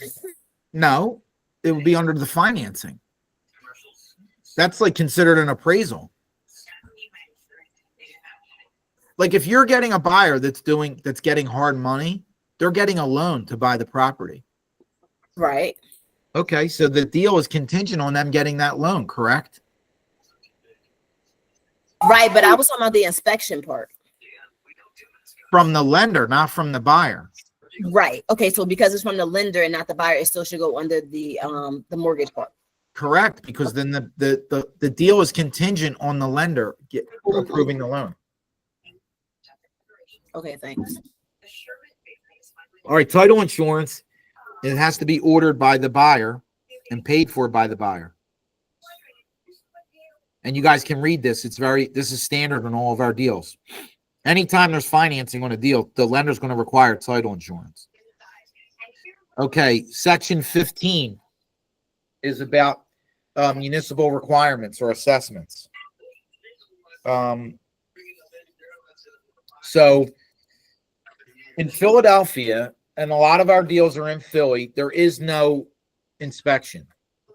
Speaker 2: No, it would be under the financing. That's like considered an appraisal. Like if you're getting a buyer that's getting hard money, they're getting a loan to buy the property.
Speaker 4: Right.
Speaker 2: Okay, so the deal is contingent on them getting that loan, correct?
Speaker 4: Right, but I was talking about the inspection part.
Speaker 2: From the lender, not from the buyer.
Speaker 4: Right. Okay, so because it's from the lender and not the buyer, it still should go under the mortgage part.
Speaker 2: Correct, because then the deal is contingent on the lender approving the loan.
Speaker 4: Okay, thanks.
Speaker 2: All right, title insurance, it has to be ordered by the buyer and paid for by the buyer. And you guys can read this. This is standard on all of our deals. Anytime there's financing on a deal, the lender's going to require title insurance. Okay, section 15 is about municipal requirements or assessments. So in Philadelphia, and a lot of our deals are in Philly, there is no inspection.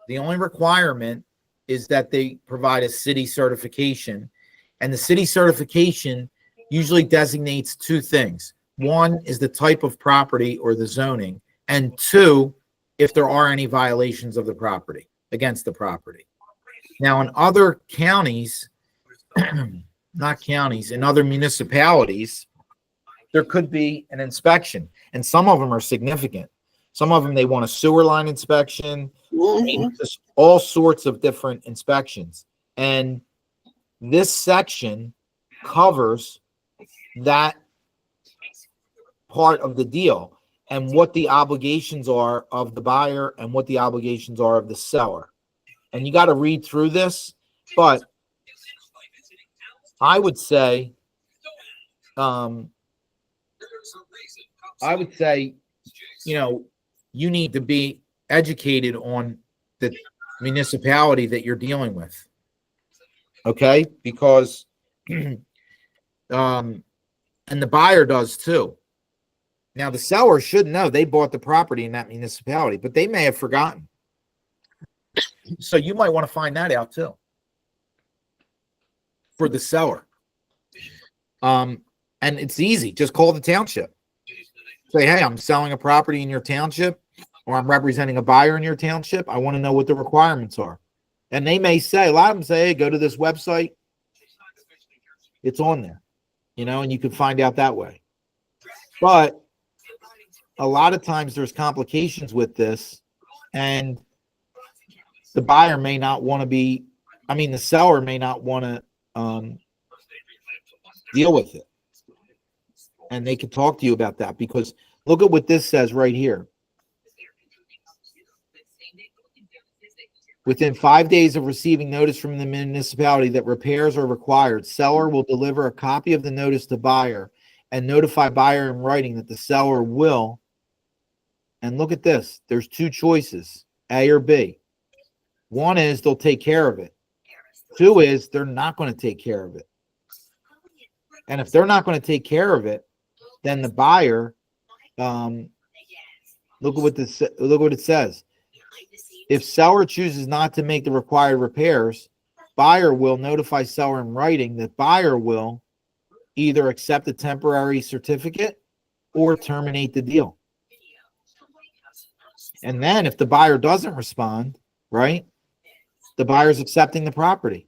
Speaker 2: The only requirement is that they provide a city certification, and the city certification usually designates two things. One is the type of property or the zoning, and two, if there are any violations of the property, against the property. Now, in other counties, not counties, in other municipalities, there could be an inspection, and some of them are significant. Some of them, they want a sewer line inspection, just all sorts of different inspections. And this section covers that part of the deal and what the obligations are of the buyer and what the obligations are of the seller. And you got to read through this, but I would say, you need to be educated on the municipality that you're dealing with. Okay? Because, and the buyer does too. Now, the seller should know they bought the property in that municipality, but they may have forgotten. So you might want to find that out too for the seller. And it's easy. Just call the township. Say, hey, I'm selling a property in your township, or I'm representing a buyer in your township. I want to know what the requirements are. And they may say, a lot of them say, hey, go to this website. It's on there, and you can find out that way. But a lot of times there's complications with this, and the buyer may not want to the seller may not want to deal with it. And they can talk to you about that, because look at what this says right here. Within 5 days of receiving notice from the municipality that repairs are required, seller will deliver a copy of the notice to buyer and notify buyer in writing that the seller will, And look at this. There's two choices, A or B. One is they'll take care of it. Two is they're not going to take care of it. And if they're not going to take care of it, then the buyer, look what it says. If seller chooses not to make the required repairs, buyer will notify seller in writing that buyer will either accept a temporary certificate or terminate the deal. And then if the buyer doesn't respond, right, the buyer's accepting the property.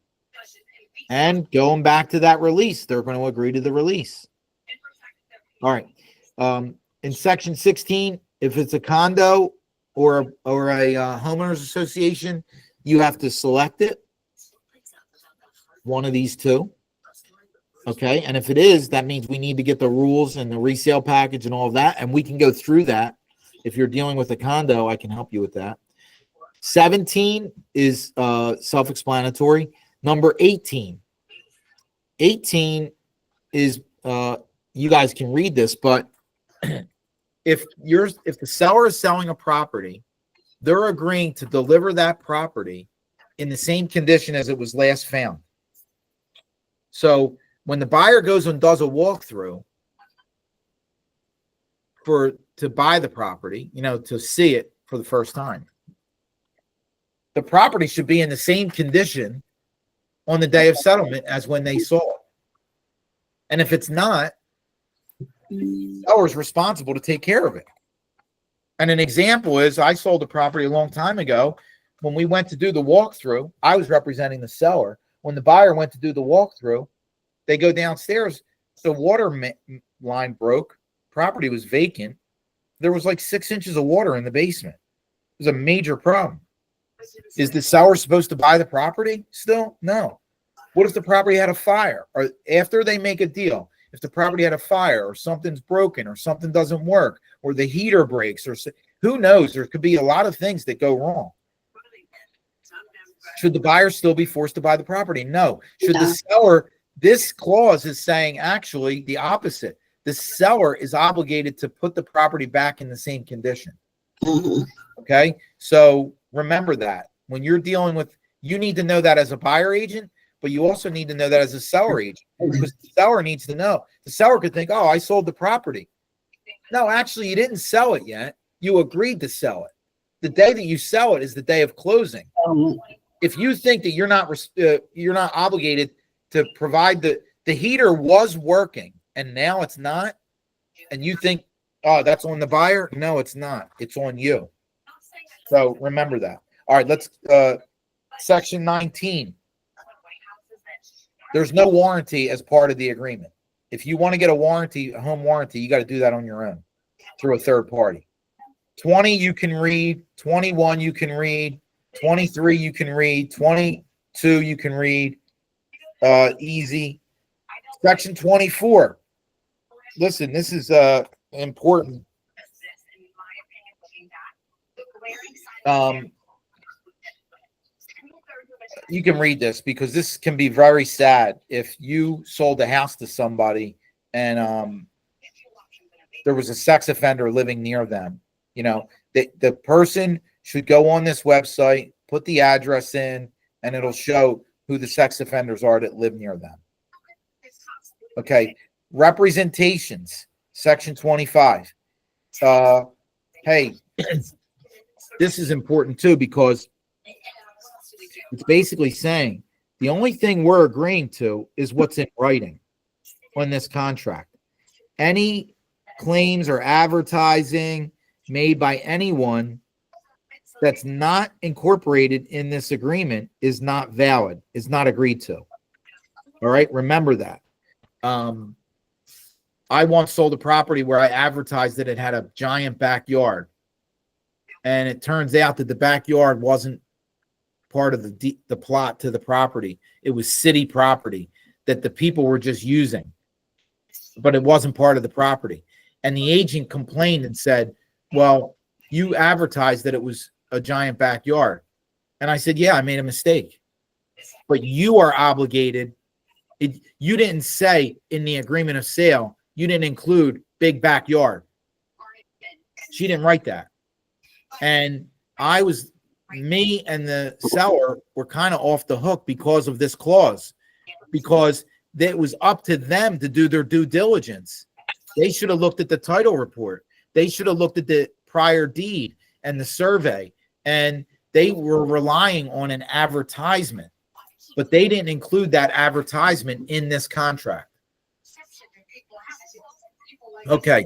Speaker 2: And going back to that release, they're going to agree to the release. All right. In section 16, if it's a condo or a homeowners association, you have to select it. One of these two. Okay. And if it is, that means we need to get the rules and the resale package and all of that. And we can go through that. If you're dealing with a condo, I can help you with that. 17 is self-explanatory. Number 18. 18 is you guys can read this, but if the seller is selling a property, they're agreeing to deliver that property in the same condition as it was last found. So when the buyer goes and does a walkthrough to buy the property, to see it for the first time, the property should be in the same condition on the day of settlement as when they saw it. And if it's not, the seller is responsible to take care of it. And an example is I sold a property a long time ago. When we went to do the walkthrough, I was representing the seller. When the buyer went to do the walkthrough, they go downstairs. The water line broke. Property was vacant. There was like 6 inches of water in the basement. It was a major problem. Is the seller supposed to buy the property still? No. What if the property had a fire? Or after they make a deal, if the property had a fire or something's broken or something doesn't work or the heater breaks or who knows? There could be a lot of things that go wrong. Should the buyer still be forced to buy the property? No. Should the seller, this clause is saying actually the opposite. The seller is obligated to put the property back in the same condition. Okay. So remember that when you're dealing with, you need to know that as a buyer agent, but you also need to know that as a seller agent, because the seller needs to know. The seller could think, oh, I sold the property. No, actually, you didn't sell it yet. You agreed to sell it. The day that you sell it is the day of closing. If you think that you're not obligated to provide the heater was working and now it's not, and you think, oh, that's on the buyer. No, it's not. It's on you. So remember that. All right, let's section 19. There's no warranty as part of the agreement. If you want to get a home warranty, you got to do that on your own through a third party. 20 you can read, 21 you can read, 23 you can read, 22 you can read. Easy. Section 24. Listen, this is important. You can read this because this can be very sad if you sold a house to somebody and there was a sex offender living near them. The person should go on this website, put the address in, and it'll show who the sex offenders are that live near them. Okay. Representations, section 25. Hey, this is important too, because it's basically saying the only thing we're agreeing to is what's in writing on this contract. Any claims or advertising made by anyone that's not incorporated in this agreement is not valid, is not agreed to. All right, remember that. I once sold a property where I advertised that it had a giant backyard, and it turns out that the backyard wasn't part of the plot to the property. It was city property that the people were just using, but it wasn't part of the property. And the agent complained and said, well, you advertised that it was a giant backyard. And I said, yeah, I made a mistake, but you are obligated. You didn't say in the agreement of sale, you didn't include big backyard. She didn't write that. And me and the seller were kind of off the hook because of this clause, because it was up to them to do their due diligence. They should have looked at the title report. They should have looked at the prior deed and the survey, and they were relying on an advertisement, but they didn't include that advertisement in this contract. Okay.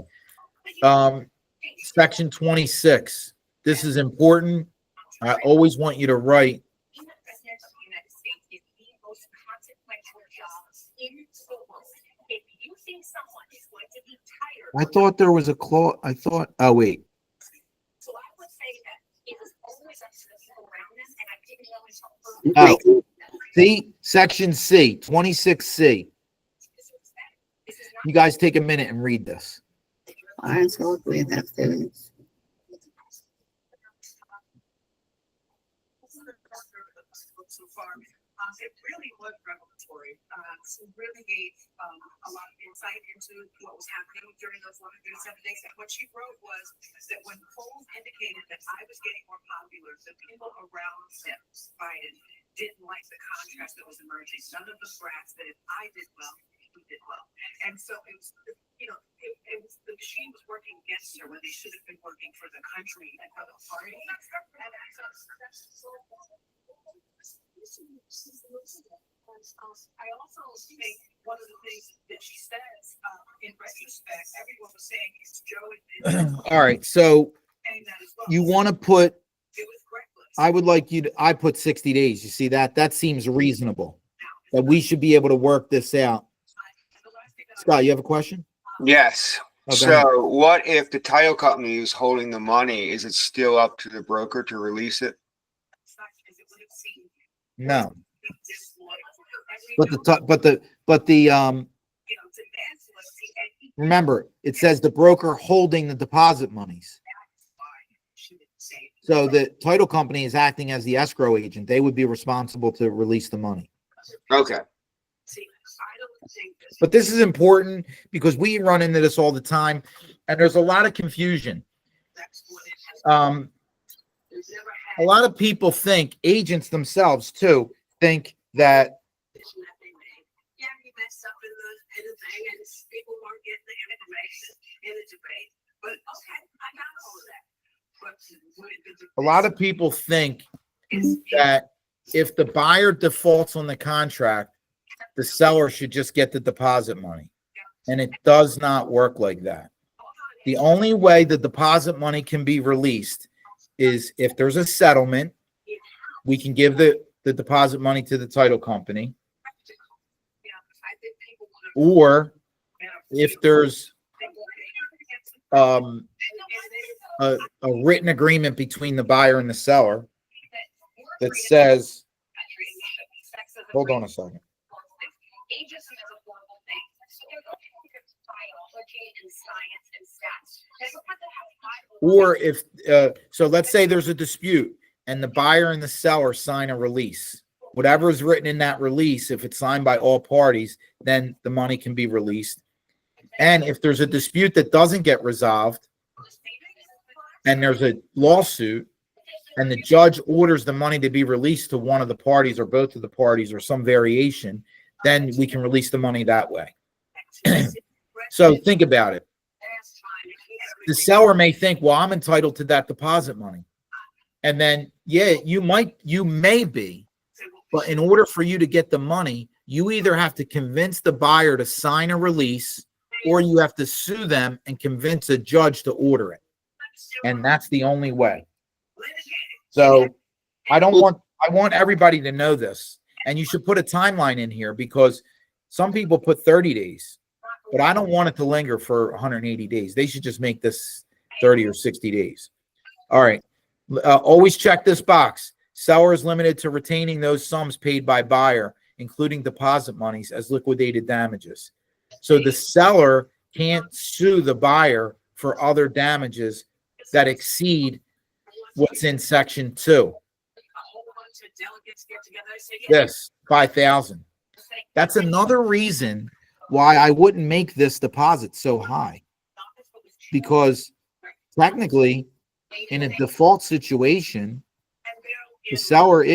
Speaker 2: Section 26. This is important. I always want you to write. I thought there was a clause. Oh, wait. Oh, see, section C, 26C. You guys take a minute and read this.
Speaker 1: Fine, so we have to.
Speaker 6: So far, it really was revelatory. So really gave a lot of insight into what was happening during those 107 days. And what she wrote was that when polls indicated that I was getting more popular, the people around Biden didn't like the contrast that was emerging. None of the graphs that if I did well, he did well. And so it was, it was the machine was working against her when they should have been working for the country and for the party. I also think one of the things that she says, in retrospect, everyone was saying it's Joe.
Speaker 2: All right, so
Speaker 6: And that as well.
Speaker 2: you want to put,
Speaker 6: It was reckless.
Speaker 2: I would like you to, I put 60 days. You see that? That seems reasonable. That we should be able to work this out. Scott, you have a question?
Speaker 3: Yes.
Speaker 2: Oh, go ahead.
Speaker 3: So what if the title company is holding the money? Is it still up to the broker to release it?
Speaker 2: No. But the remember, it says the broker holding the deposit monies. So the title company is acting as the escrow agent. They would be responsible to release the money.
Speaker 3: Okay.
Speaker 2: But this is important because we run into this all the time, and there's a lot of confusion. A lot of people think, agents themselves too, think that
Speaker 6: Yeah, he messed up in the thing, and people weren't getting the information in the debate. But okay, I got all of that. But
Speaker 2: a lot of people think that if the buyer defaults on the contract, the seller should just get the deposit money. And it does not work like that. The only way the deposit money can be released is if there's a settlement, we can give the deposit money to the title company. Or if there's a written agreement between the buyer and the seller that says, hold on a second.
Speaker 6: Ageism is a horrible thing. So they're looking at biology and science and stats.
Speaker 2: Or if, so let's say there's a dispute and the buyer and the seller sign a release. Whatever is written in that release, if it's signed by all parties, then the money can be released. And if there's a dispute that doesn't get resolved and there's a lawsuit and the judge orders the money to be released to one of the parties or both of the parties or some variation, then we can release the money that way. So think about it. The seller may think, well, I'm entitled to that deposit money. And then, yeah, you may be, but in order for you to get the money, you either have to convince the buyer to sign a release or you have to sue them and convince a judge to order it. And that's the only way. So I want everybody to know this. And you should put a timeline in here because some people put 30 days, but I don't want it to linger for 180 days. They should just make this 30 or 60 days. All right. Always check this box. Seller is limited to retaining those sums paid by buyer, including deposit monies, as liquidated damages. So the seller can't sue the buyer for other damages that exceed what's in section 2. Yes, 5,000. That's another reason why I wouldn't make this deposit so high. Because technically, in a default situation, the seller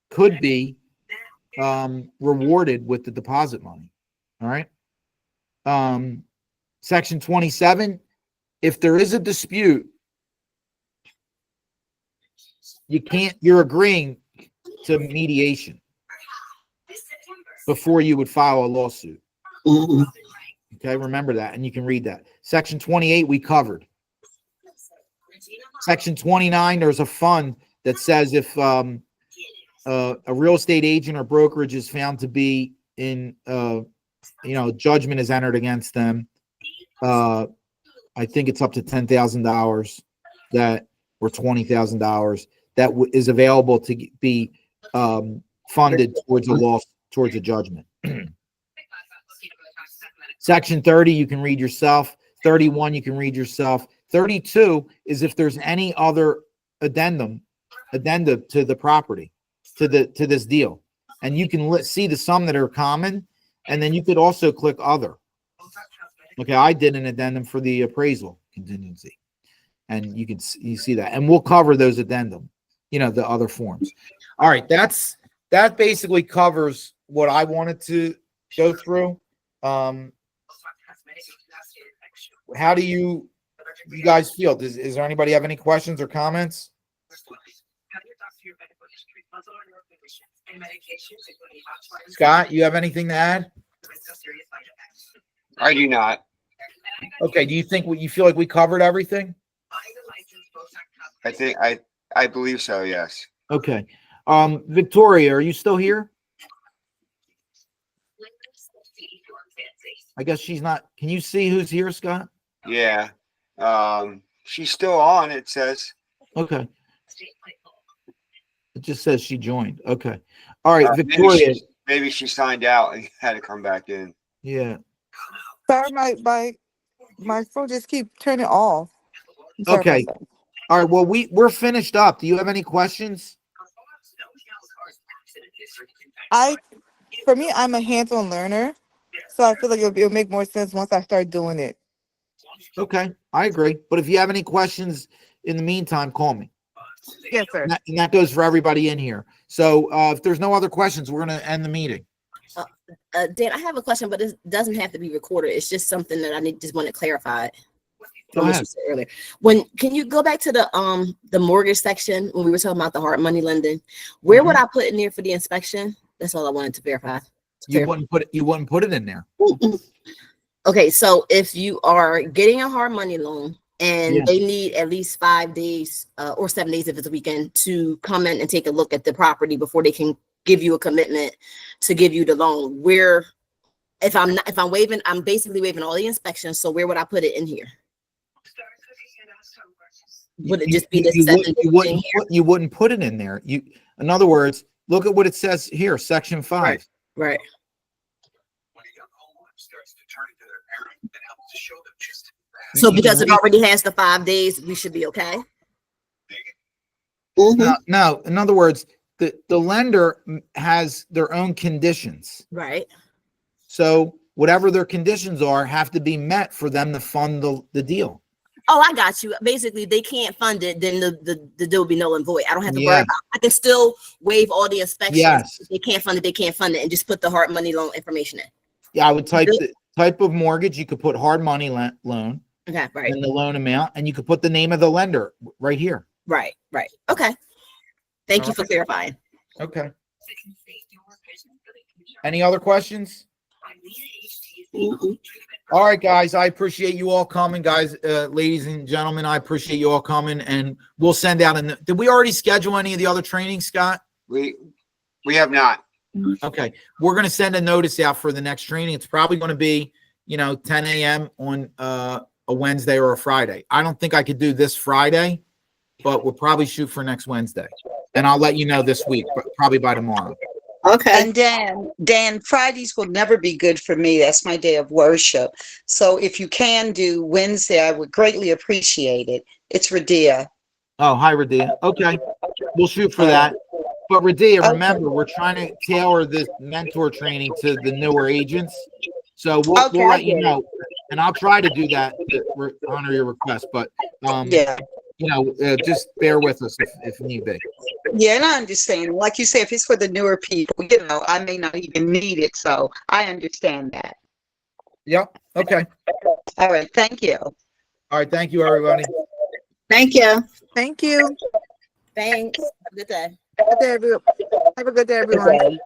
Speaker 2: could be rewarded with the deposit money. All right. Section 27, if there is a dispute, you're agreeing to mediation before you would file a lawsuit. Okay, remember that, and you can read that. Section 28, we covered. Section 29, there's a fund that says if a real estate agent or brokerage is found to be in, judgment is entered against them. I think it's up to $10,000 or $20,000 that is available to be funded towards a judgment. Section 30, you can read yourself. 31, you can read yourself. 32 is if there's any other addenda to the property, to this deal. And you can see the some that are common, and then you could also click other. Okay, I did an addendum for the appraisal contingency, and you see that. And we'll cover those addendum, the other forms. All right, that basically covers what I wanted to go through. How do you guys feel? Is there anybody have any questions or comments? Scott, you have anything to add?
Speaker 3: I do not.
Speaker 2: Okay. Do you feel like we covered everything?
Speaker 3: I believe so. Yes.
Speaker 2: Okay. Victoria, are you still here? I guess she's not. Can you see who's here, Scott?
Speaker 3: Yeah. She's still on, it says.
Speaker 2: Okay. It just says she joined. Okay. All right, Victoria.
Speaker 3: Maybe she signed out and had to come back in.
Speaker 2: Yeah.
Speaker 7: Sorry, my phone just keep turning off. Sorry
Speaker 2: Okay.
Speaker 7: about that.
Speaker 2: All right. Well, we're finished up. Do you have any questions?
Speaker 7: For me, I'm a hands-on learner, so I feel like it'll make more sense once I start doing it.
Speaker 2: Okay, I agree. But if you have any questions in the meantime, call me.
Speaker 7: Yes, sir.
Speaker 2: And that goes for everybody in here. So if there's no other questions, we're going to end the meeting.
Speaker 4: Dan, I have a question, but it doesn't have to be recorded. It's just something that just want to clarify.
Speaker 2: Go
Speaker 4: From what
Speaker 2: ahead.
Speaker 4: you said earlier. Can you go back to the mortgage section when we were talking about the hard money lending? Where would I put in there for the inspection? That's all I wanted to verify.
Speaker 2: You wouldn't put it in there.
Speaker 4: Okay, so if you are getting a hard money loan and they need at least 5 days or 7 days if it's a weekend to come in and take a look at the property before they can give you a commitment to give you the loan, if I'm basically waiving all the inspections, so where would I put it in here? Would it just be the 7 days?
Speaker 2: You wouldn't put it in there. In other words, look at what it says here, section 5.
Speaker 4: Right. So because it already has the 5 days, we should be okay?
Speaker 2: No, in other words, the lender has their own conditions.
Speaker 4: Right.
Speaker 2: So whatever their conditions are have to be met for them to fund the deal.
Speaker 4: Oh, I got you. Basically, they can't fund it, then the deal will be null and void. I don't have to worry about it. I can still waive all the inspections.
Speaker 2: Yes.
Speaker 4: If they can't fund it, and just put the hard money loan information in.
Speaker 2: Yeah, I would type the type of mortgage. You could put hard money loan
Speaker 4: Okay, right.
Speaker 2: and the loan amount, and you could put the name of the lender right here.
Speaker 4: Right. Okay. Thank you for clarifying.
Speaker 2: Okay. Any other questions? All right, guys. I appreciate you all coming, guys. Ladies and gentlemen, I appreciate you all coming, and we'll send out. Did we already schedule any of the other trainings, Scott?
Speaker 3: We have not.
Speaker 2: Okay, we're going to send a notice out for the next training. It's probably going to be, 10 a.m. on a Wednesday or a Friday. I don't think I could do this Friday, but we'll probably shoot for next Wednesday. And I'll let you know this week, but probably by tomorrow.
Speaker 1: Okay.
Speaker 8: And Dan, Fridays will never be good for me. That's my day of worship. So if you can do Wednesday, I would greatly appreciate it. It's Radia.
Speaker 2: Oh, hi, Radia. Okay, we'll shoot for that. But Radia, remember, we're trying to tailor this mentor training to the newer agents. So we'll let you know. And I'll try to do that to honor your request. But
Speaker 8: Yeah.
Speaker 2: just bear with us if need be.
Speaker 8: Yeah, and I understand. Like you say, if it's for the newer people, I may not even need it. So I understand that.
Speaker 2: Yep. Okay.
Speaker 8: All right. Thank you.
Speaker 2: All right. Thank you, everybody.
Speaker 1: Thank you.
Speaker 7: Thank you.
Speaker 4: Thanks. Good day.
Speaker 7: Good day, everyone. Have a good day, everyone.
Speaker 8: Okay.